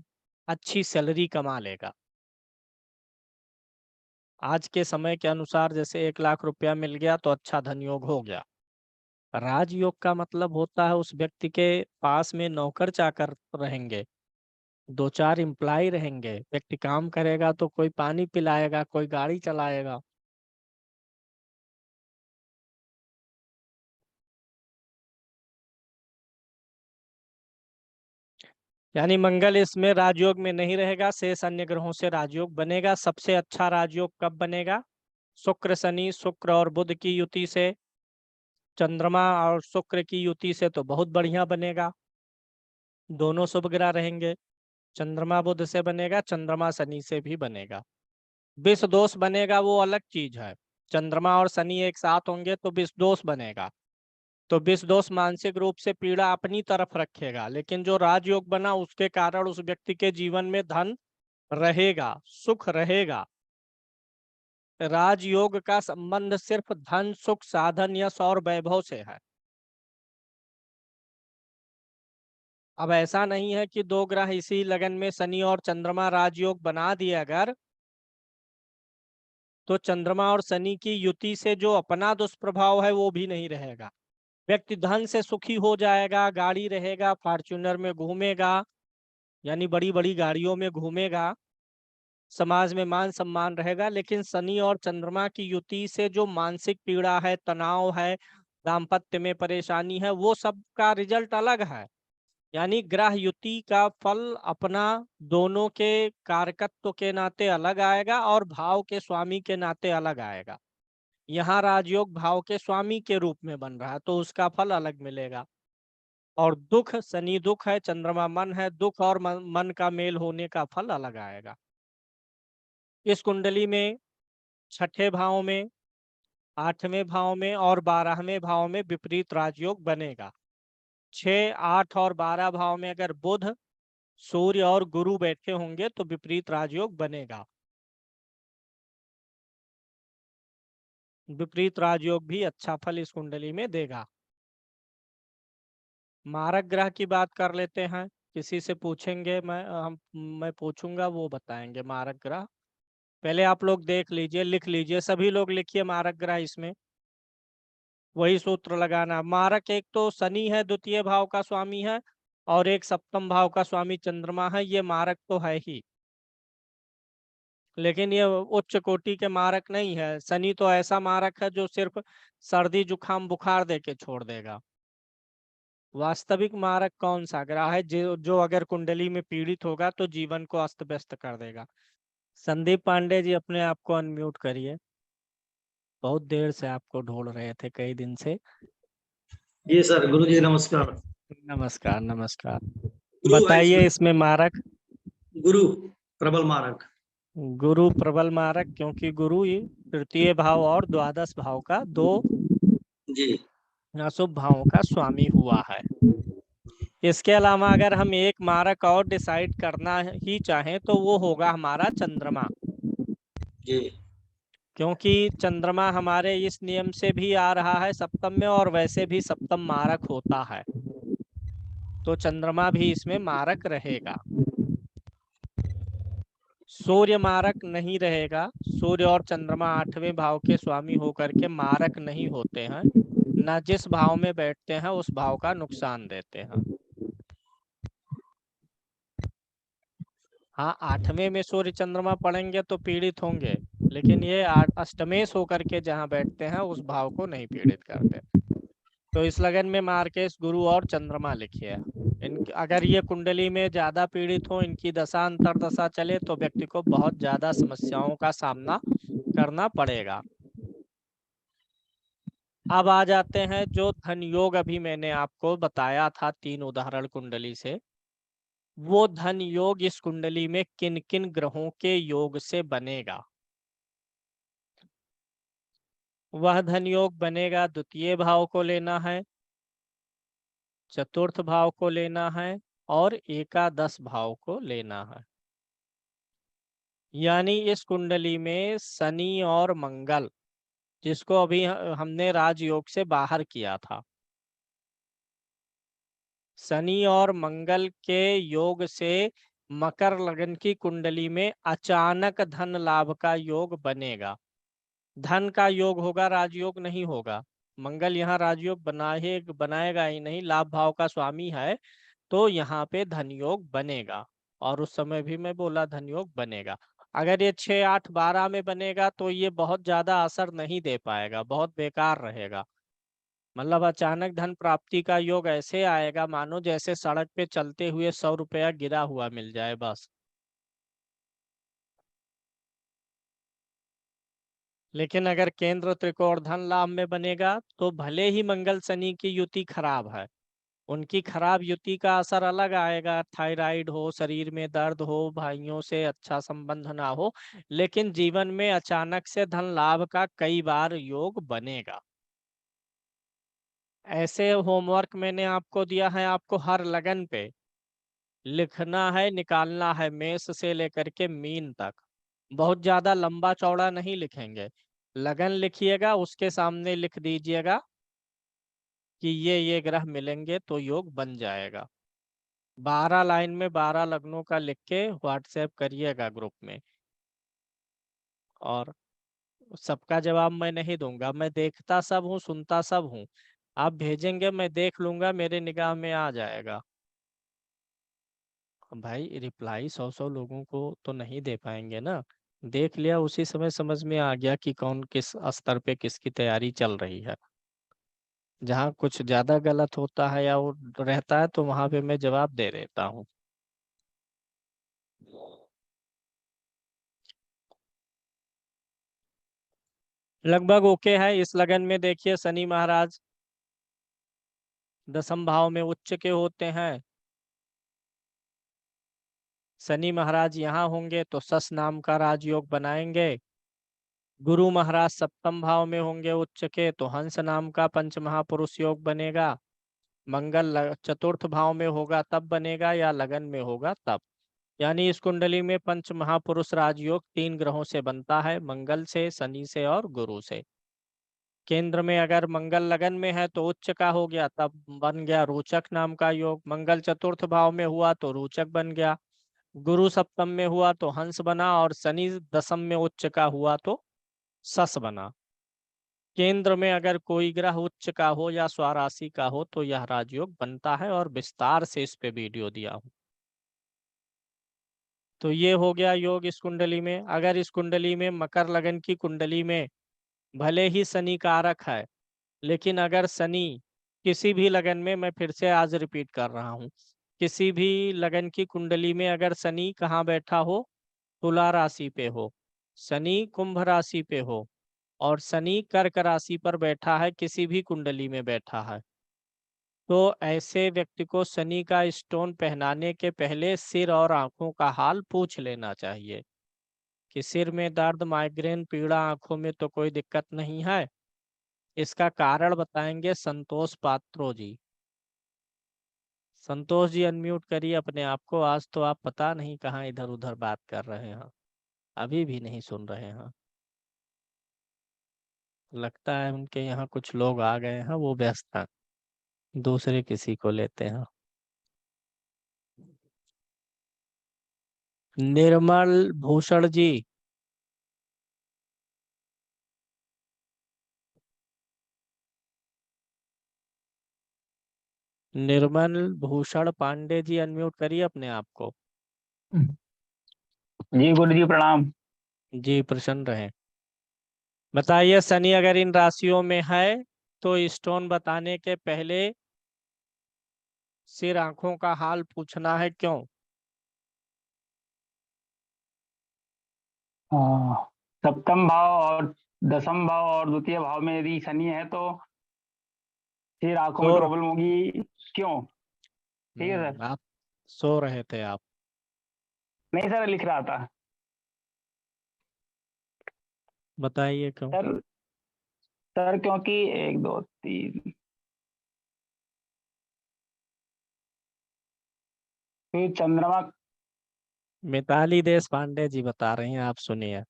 अच्छी सैलरी कमा लेगा। आज के समय के अनुसार जैसे 1 लाख रुपया मिल गया तो अच्छा धन योग हो गया। राजयोग का मतलब होता है उस व्यक्ति के पास में नौकर चाकर रहेंगे, 2-4 एम्प्लाई रहेंगे, व्यक्ति काम करेगा तो कोई पानी पिलाएगा, कोई गाड़ी चलाएगा। यानी मंगल इसमें राजयोग में नहीं रहेगा, शेष अन्य ग्रहों से राजयोग बनेगा। सबसे अच्छा राजयोग कब बनेगा? शुक्र शनि, शुक्र और बुध की युति से। चंद्रमा और शुक्र की युति से तो बहुत बढ़िया बनेगा, दोनों शुभ ग्रह रहेंगे। चंद्रमा बुध से बनेगा, चंद्रमा शनि से भी बनेगा। विष दोष बनेगा वो अलग चीज है। चंद्रमा और शनि एक साथ होंगे तो विष दोष बनेगा, तो विष दोष मानसिक रूप से पीड़ा अपनी तरफ रखेगा, लेकिन जो राजयोग बना उसके कारण उस व्यक्ति के जीवन में धन रहेगा, सुख रहेगा। राजयोग का संबंध सिर्फ धन, सुख, साधन, यश और वैभव से है। अब ऐसा नहीं है कि दो ग्रह इसी लगन में शनि और चंद्रमा राजयोग बना दिए अगर, तो चंद्रमा और शनि की युति से जो अपना दुष्प्रभाव है वो भी नहीं रहेगा। व्यक्ति धन से सुखी हो जाएगा, गाड़ी रहेगा, फॉर्च्यूनर में घूमेगा, यानी बड़ी बड़ी गाड़ियों में घूमेगा, समाज में मान सम्मान रहेगा। लेकिन शनि और चंद्रमा की युति से जो मानसिक पीड़ा है, तनाव है, दाम्पत्य में परेशानी है, वो सब का रिजल्ट अलग है। यानी ग्रह युति का फल अपना दोनों के कारकत्व के नाते अलग आएगा और भाव के स्वामी के नाते अलग आएगा। यहाँ राजयोग भाव के स्वामी के रूप में बन रहा है तो उसका फल अलग मिलेगा। और दुख, शनि दुख है, चंद्रमा मन है, दुख और मन का मेल होने का फल अलग आएगा। इस कुंडली में छठे भाव में, आठवें भाव में और 12वें भाव में विपरीत राजयोग बनेगा। 6, 8 और 12 भाव में अगर बुध, सूर्य और गुरु बैठे होंगे तो विपरीत राजयोग बनेगा। विपरीत राजयोग भी अच्छा फल इस कुंडली में देगा। मारक ग्रह की बात कर लेते हैं। किसी से पूछेंगे, मैं पूछूंगा, वो बताएंगे मारक ग्रह। पहले आप लोग देख लीजिए, लिख लीजिए, सभी लोग लिखिए मारक ग्रह। इसमें वही सूत्र लगाना। मारक एक तो शनि है, द्वितीय भाव का स्वामी है, और एक सप्तम भाव का स्वामी चंद्रमा है। ये मारक तो है ही, लेकिन ये उच्च कोटि के मारक नहीं है। शनि तो ऐसा मारक है जो सिर्फ सर्दी जुकाम बुखार दे के छोड़ देगा। वास्तविक मारक कौन सा ग्रह है जो अगर कुंडली में पीड़ित होगा तो जीवन को अस्त व्यस्त कर देगा? संदीप पांडे जी, अपने आप को अनम्यूट करिए। बहुत देर से आपको ढूंढ रहे थे, कई दिन से। जी सर, गुरु जी नमस्कार। नमस्कार नमस्कार। गुरु है बताइए इसमें, इसमें मारक। गुरु प्रबल मारक। गुरु प्रबल मारक, क्योंकि गुरु ही तृतीय भाव और द्वादश भाव का, दो जी अशुभ भावों का स्वामी हुआ है। इसके अलावा अगर हम एक मारक और डिसाइड करना ही चाहें तो वो होगा हमारा चंद्रमा, जी क्योंकि चंद्रमा हमारे इस नियम से भी आ रहा है सप्तम में, और वैसे भी सप्तम मारक होता है, तो चंद्रमा भी इसमें मारक रहेगा। सूर्य मारक नहीं रहेगा। सूर्य और चंद्रमा 8वें भाव के स्वामी होकर के मारक नहीं होते हैं, न जिस भाव में बैठते हैं उस भाव का नुकसान देते हैं। हाँ, 8वें में सूर्य चंद्रमा पड़ेंगे तो पीड़ित होंगे, लेकिन ये अष्टमेश होकर के जहाँ बैठते हैं उस भाव को नहीं पीड़ित करते। तो इस लगन में मार्केश, गुरु और चंद्रमा लिखिए। अगर ये कुंडली में ज्यादा पीड़ित हो, इनकी दशा अंतरदशा चले, तो व्यक्ति को बहुत ज्यादा समस्याओं का सामना करना पड़ेगा। अब आ जाते हैं जो धन योग अभी मैंने आपको बताया था 3 उदाहरण कुंडली से, वो धन योग इस कुंडली में किन किन ग्रहों के योग से बनेगा। वह धन योग बनेगा, द्वितीय भाव को लेना है, चतुर्थ भाव को लेना है, और एकादश भाव को लेना है। यानी इस कुंडली में शनि और मंगल, जिसको अभी हमने राजयोग से बाहर किया था, शनि और मंगल के योग से मकर लगन की कुंडली में अचानक धन लाभ का योग बनेगा। धन का योग होगा, राजयोग नहीं होगा। मंगल यहाँ राजयोग बनाएगा ही नहीं, लाभ भाव का स्वामी है, तो यहाँ पे धन योग बनेगा। और उस समय भी मैं बोला धन योग बनेगा। अगर ये 6, 8, 12 में बनेगा तो ये बहुत ज्यादा असर नहीं दे पाएगा, बहुत बेकार रहेगा। मतलब अचानक धन प्राप्ति का योग ऐसे आएगा मानो जैसे सड़क पे चलते हुए 100 रुपया गिरा हुआ मिल जाए बस। लेकिन अगर केंद्र त्रिकोण धन लाभ में बनेगा तो भले ही मंगल शनि की युति खराब है, उनकी खराब युति का असर अलग आएगा, थायराइड हो, शरीर में दर्द हो, भाइयों से अच्छा संबंध ना हो, लेकिन जीवन में अचानक से धन लाभ का कई बार योग बनेगा। ऐसे होमवर्क मैंने आपको दिया है, आपको हर लगन पे लिखना है, निकालना है, मेष से लेकर के मीन तक। बहुत ज्यादा लंबा चौड़ा नहीं लिखेंगे, लगन लिखिएगा, उसके सामने लिख दीजिएगा कि ये ग्रह मिलेंगे तो योग बन जाएगा। 12 लाइन में 12 लग्नों का लिख के व्हाट्सएप करिएगा ग्रुप में। और सबका जवाब मैं नहीं दूंगा, मैं देखता सब हूँ, सुनता सब हूँ। आप भेजेंगे, मैं देख लूंगा, मेरे निगाह में आ जाएगा। भाई रिप्लाई 100 लोगों को तो नहीं दे पाएंगे ना। देख लिया, उसी समय समझ में आ गया कि कौन किस स्तर पे किसकी तैयारी चल रही है। जहाँ कुछ ज्यादा गलत होता है या वो रहता है तो वहां पे मैं जवाब दे देता हूँ। लगभग ओके है। इस लगन में देखिए शनि महाराज 10th भाव में उच्च के होते हैं। शनि महाराज यहाँ होंगे तो सस नाम का राजयोग बनाएंगे। गुरु महाराज 7th भाव में होंगे उच्च के तो हंस नाम का पंच महापुरुष योग बनेगा। मंगल 4th भाव में होगा तब बनेगा, या लगन में होगा तब। यानी इस कुंडली में पंच महापुरुष राजयोग 3 ग्रहों से बनता है, मंगल से, शनि से और गुरु से। केंद्र में अगर मंगल लगन में है तो उच्च का हो गया, तब बन गया रोचक नाम का योग। मंगल 4th भाव में हुआ तो रोचक बन गया। गुरु 7th में हुआ तो हंस बना, और शनि 10th में उच्च का हुआ तो सस बना। केंद्र में अगर कोई ग्रह उच्च का हो या स्वराशि का हो तो यह राजयोग बनता है, और विस्तार से इस पे वीडियो दिया हूं। तो ये हो गया योग इस कुंडली में। अगर इस कुंडली में मकर लगन की कुंडली में भले ही शनि कारक है, लेकिन अगर शनि किसी भी लगन में, मैं फिर से आज रिपीट कर रहा हूँ, किसी भी लगन की कुंडली में अगर शनि कहाँ बैठा हो, तुला राशि पे हो, शनि कुंभ राशि पे हो, और शनि कर्क राशि पर बैठा है, किसी भी कुंडली में बैठा है, तो ऐसे व्यक्ति को शनि का स्टोन पहनाने के पहले सिर और आंखों का हाल पूछ लेना चाहिए कि सिर में दर्द, माइग्रेन, पीड़ा, आंखों में तो कोई दिक्कत नहीं है। इसका कारण बताएंगे संतोष पात्रो जी। संतोष जी अनम्यूट करिए अपने आप को। आज तो आप पता नहीं कहाँ इधर उधर बात कर रहे हैं, अभी भी नहीं सुन रहे हैं। लगता है उनके यहाँ कुछ लोग आ गए हैं, वो व्यस्त हैं, दूसरे किसी को लेते हैं। निर्मल भूषण जी, निर्मल भूषण पांडे जी अनम्यूट करिए अपने आप को। जी गुरु जी प्रणाम। जी प्रसन्न रहे। बताइए, शनि अगर इन राशियों में है तो स्टोन बताने के पहले सिर आंखों का हाल पूछना है, क्यों? सप्तम भाव और 10th भाव और द्वितीय भाव में यदि शनि है तो फिर आंखों में सो प्रॉब्लम होगी, क्यों? ठीक है सर। आप सो रहे थे आप? नहीं सर, लिख रहा था। बताइए क्यों? सर सर क्योंकि 1 2 3 फिर चंद्रमा। मिताली देश पांडे जी बता रही हैं, आप सुनिए।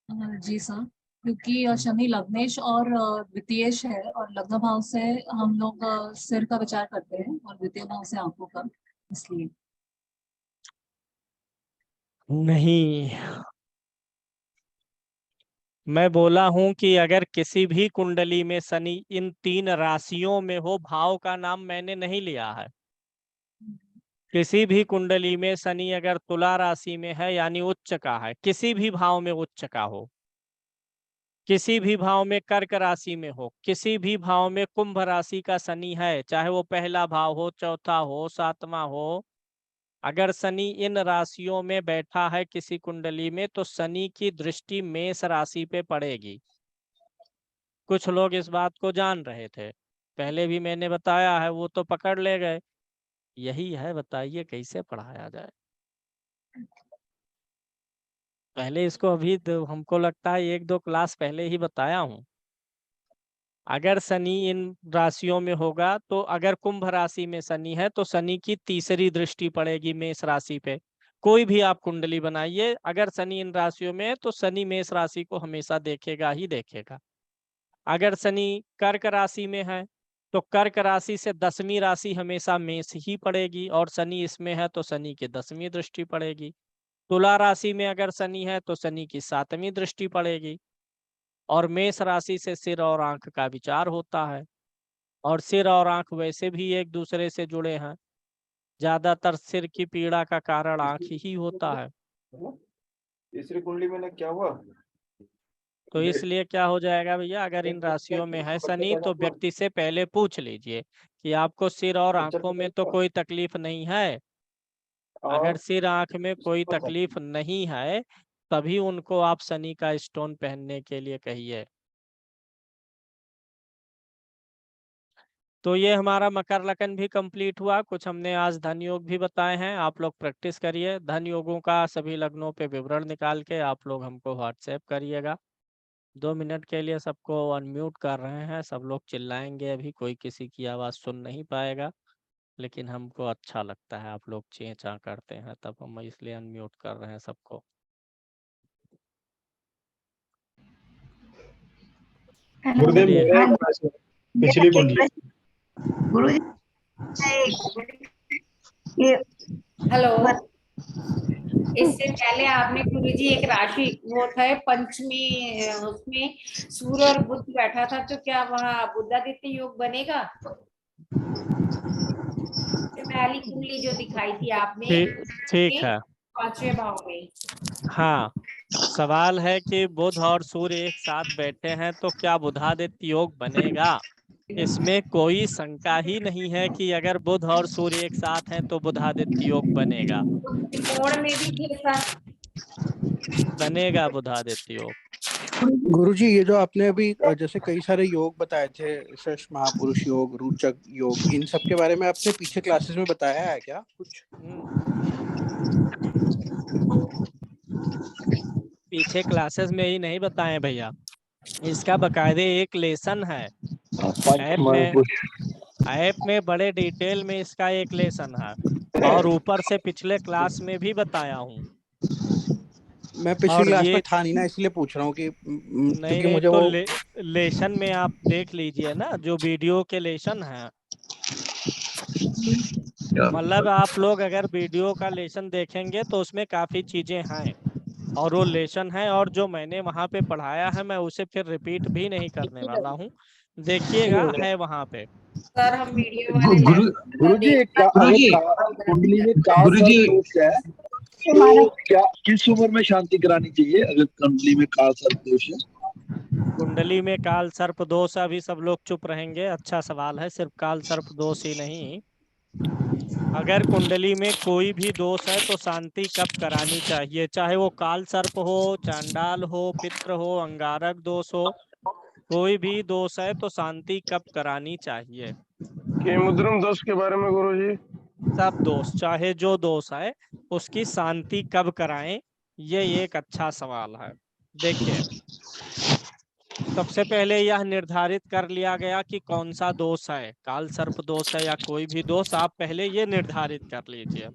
जी सर, क्योंकि शनि लग्नेश और द्वितीयेश है, और लग्न भाव से हम लोग सिर का विचार करते हैं और द्वितीय भाव से आंखों का, इसलिए। नहीं, मैं बोला हूं कि अगर किसी भी कुंडली में शनि इन 3 राशियों में हो, भाव का नाम मैंने नहीं लिया है, किसी भी कुंडली में शनि अगर तुला राशि में है यानी उच्च का है, किसी भी भाव में उच्च का हो, किसी भी भाव में कर्क राशि में हो, किसी भी भाव में कुंभ राशि का शनि है, चाहे वो पहला भाव हो, चौथा हो, 7वां हो, अगर शनि इन राशियों में बैठा है किसी कुंडली में तो शनि की दृष्टि मेष राशि पे पड़ेगी। कुछ लोग इस बात को जान रहे थे, पहले भी मैंने बताया है, वो तो पकड़ ले गए। यही है, बताइए कैसे पढ़ाया जाए। पहले इसको अभी तो हमको लगता है 1-2 क्लास पहले ही बताया हूँ। अगर शनि इन राशियों में होगा तो अगर कुंभ राशि में शनि है तो शनि की तीसरी दृष्टि पड़ेगी मेष राशि पे। कोई भी आप कुंडली बनाइए, अगर शनि इन राशियों में है तो शनि मेष राशि को हमेशा देखेगा ही देखेगा। अगर शनि कर्क राशि में है तो कर्क राशि से 10वीं राशि हमेशा मेष ही पड़ेगी, और शनि इसमें है तो शनि की 10वीं दृष्टि पड़ेगी। तुला राशि में अगर शनि है तो शनि की 7वीं दृष्टि पड़ेगी, और मेष राशि से सिर और आंख का विचार होता है, और सिर और आंख वैसे भी एक दूसरे से जुड़े हैं। ज्यादातर सिर की पीड़ा का कारण आंख ही होता है। तीसरी कुंडली में क्या हुआ? तो इसलिए क्या हो जाएगा भैया, अगर इन राशियों में है शनि तो व्यक्ति से पहले पूछ लीजिए कि आपको सिर और आंखों में तो कोई तकलीफ नहीं है। अगर सिर आंख में कोई तकलीफ नहीं है तभी उनको आप शनि का स्टोन पहनने के लिए कहिए। तो ये हमारा मकर लग्न भी कंप्लीट हुआ। कुछ हमने आज धन योग भी बताए हैं, आप लोग प्रैक्टिस करिए। धन योगों का सभी लग्नों पे विवरण निकाल के आप लोग हमको व्हाट्सएप करिएगा। 2 मिनट के लिए सबको अनम्यूट कर रहे हैं, सब लोग चिल्लाएंगे, अभी कोई किसी की आवाज़ सुन नहीं पाएगा, लेकिन हमको अच्छा लगता है आप लोग चें चाँ करते हैं, तब हम इसलिए अनम्यूट कर रहे हैं सबको। गुरुदेव चलिए। मेरा एक प्रश्न है, पिछली कुंडली। गुरुजी ये हेलो, इससे पहले आपने गुरुजी एक राशि वो था पंचमी, उसमें सूर्य और बुध बैठा था, तो क्या वहाँ बुधादित्य योग बनेगा? पहली कुंडली जो दिखाई थी आपने ठीक है। 5वें भाव में। हाँ, सवाल है कि बुध और सूर्य एक साथ बैठे हैं तो क्या बुधादित्य योग बनेगा। इसमें कोई शंका ही नहीं है कि अगर बुध और सूर्य एक साथ हैं तो बुधादित्य योग बनेगा। त्रिकोण में भी कैसा बनेगा बुधादित्य योग। गुरुजी, ये जो आपने अभी जैसे कई सारे योग बताए थे, शश महापुरुष योग, रोचक योग, इन सब के बारे में आपने पीछे क्लासेस में बताया है क्या कुछ? पीछे क्लासेस में ही नहीं बताए भैया, इसका बकायदे एक लेसन है ऐप में बड़े डिटेल में इसका एक लेसन है, और ऊपर से पिछले क्लास में भी बताया हूँ। मैं पिछली क्लास में था नहीं ना, इसलिए पूछ रहा हूँ कि नहीं मुझे तो वो लेसन में आप देख लीजिए ना, जो वीडियो के लेसन है, मतलब आप लोग अगर वीडियो का लेसन देखेंगे तो उसमें काफी चीजें हैं, और वो लेसन है, और जो मैंने वहाँ पे पढ़ाया है मैं उसे फिर रिपीट भी नहीं करने वाला हूँ, देखिएगा है वहाँ पे। सर हम वीडियो वाले गुरुजी कुंडली में काल सर्प दोष है, तो क्या किस उम्र में शांति करानी चाहिए अगर कुंडली में काल सर्प दोष है? कुंडली में काल सर्प दोष, अभी सब लोग चुप रहेंगे, अच्छा सवाल है। सिर्फ काल सर्प दोष ही नहीं, अगर कुंडली में कोई भी दोष है तो शांति कब करानी चाहिए, चाहे वो काल सर्प हो, चांडाल हो, पित्र हो, अंगारक दोष हो, कोई भी दोष है तो शांति कब करानी चाहिए। मुद्रम दोष के बारे में गुरुजी? सब दोष, चाहे जो दोष है उसकी शांति कब कराएं, ये एक अच्छा सवाल है। देखिए, सबसे पहले यह निर्धारित कर लिया गया कि कौन सा दोष है, काल सर्प दोष है या कोई भी दोष, आप पहले ये निर्धारित कर लीजिए।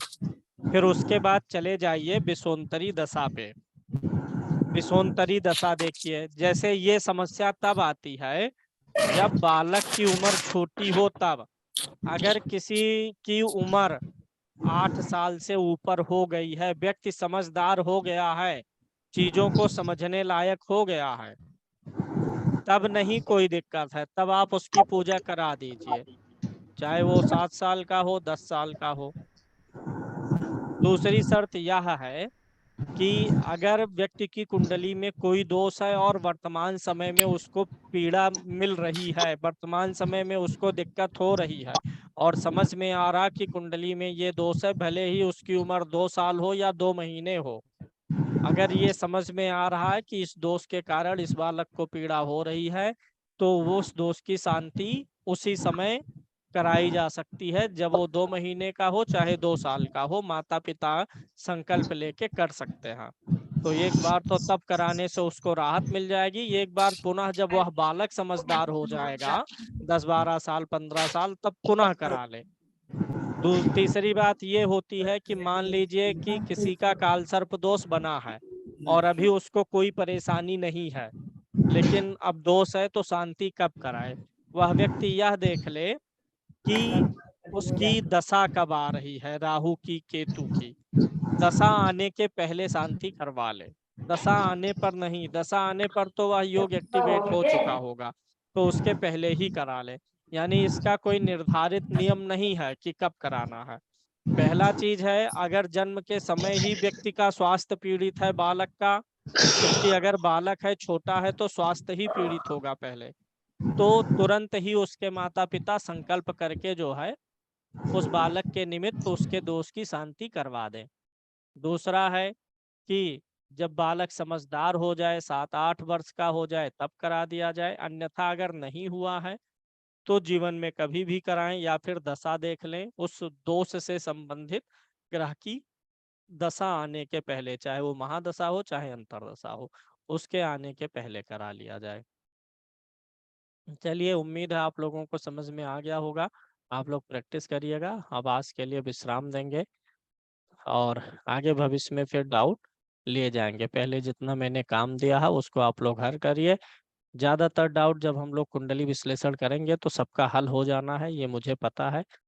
फिर उसके बाद चले जाइए विषोत्तरी दशा पे। विषोत्तरी दशा देखिए, जैसे ये समस्या तब आती है जब बालक की उम्र छोटी हो तब। अगर किसी की उम्र 8 साल से ऊपर हो गई है, व्यक्ति समझदार हो गया है, चीजों को समझने लायक हो गया है, तब नहीं कोई दिक्कत है, तब आप उसकी पूजा करा दीजिए, चाहे वो 7 साल का हो, 10 साल का हो। दूसरी शर्त यह है कि अगर व्यक्ति की कुंडली में कोई दोष है और वर्तमान समय में उसको पीड़ा मिल रही है, वर्तमान समय में उसको दिक्कत हो रही है और समझ में आ रहा कि कुंडली में ये दोष है, भले ही उसकी उम्र 2 साल हो या 2 महीने हो, अगर ये समझ में आ रहा है कि इस दोष के कारण इस बालक को पीड़ा हो रही है, तो वो उस दोष की शांति उसी समय कराई जा सकती है, जब वो 2 महीने का हो चाहे 2 साल का हो, माता पिता संकल्प लेके कर सकते हैं। तो एक बार तो तब कराने से उसको राहत मिल जाएगी, एक बार पुनः जब वह बालक समझदार हो जाएगा 10-12 साल 15 साल, तब पुनः करा ले। तीसरी बात ये होती है कि मान लीजिए कि किसी का कालसर्प दोष बना है और अभी उसको कोई परेशानी नहीं है, लेकिन अब दोष है, तो शांति कब कराए? वह व्यक्ति यह देख ले कि उसकी दशा कब आ रही है, राहु की केतु की। दशा आने के पहले शांति करवा ले, दशा आने पर नहीं, दशा आने पर तो वह योग एक्टिवेट हो चुका होगा, तो उसके पहले ही करा ले। यानी इसका कोई निर्धारित नियम नहीं है कि कब कराना है। पहला चीज है, अगर जन्म के समय ही व्यक्ति का स्वास्थ्य पीड़ित है बालक का, क्योंकि अगर बालक है छोटा है तो स्वास्थ्य ही पीड़ित होगा पहले, तो तुरंत ही उसके माता पिता संकल्प करके जो है उस बालक के निमित्त उसके दोष की शांति करवा दें। दूसरा है कि जब बालक समझदार हो जाए, 7-8 वर्ष का हो जाए, तब करा दिया जाए। अन्यथा अगर नहीं हुआ है तो जीवन में कभी भी कराएं, या फिर दशा देख लें उस दोष से संबंधित ग्रह की दशा आने के पहले, चाहे वो महादशा हो चाहे अंतरदशा हो, उसके आने के पहले करा लिया जाए। चलिए, उम्मीद है आप लोगों को समझ में आ गया होगा। आप लोग प्रैक्टिस करिएगा। अब आज के लिए विश्राम देंगे और आगे भविष्य में फिर डाउट लिए जाएंगे। पहले जितना मैंने काम दिया है उसको आप लोग हल करिए। ज़्यादातर डाउट जब हम लोग कुंडली विश्लेषण करेंगे तो सबका हल हो जाना है, ये मुझे पता है।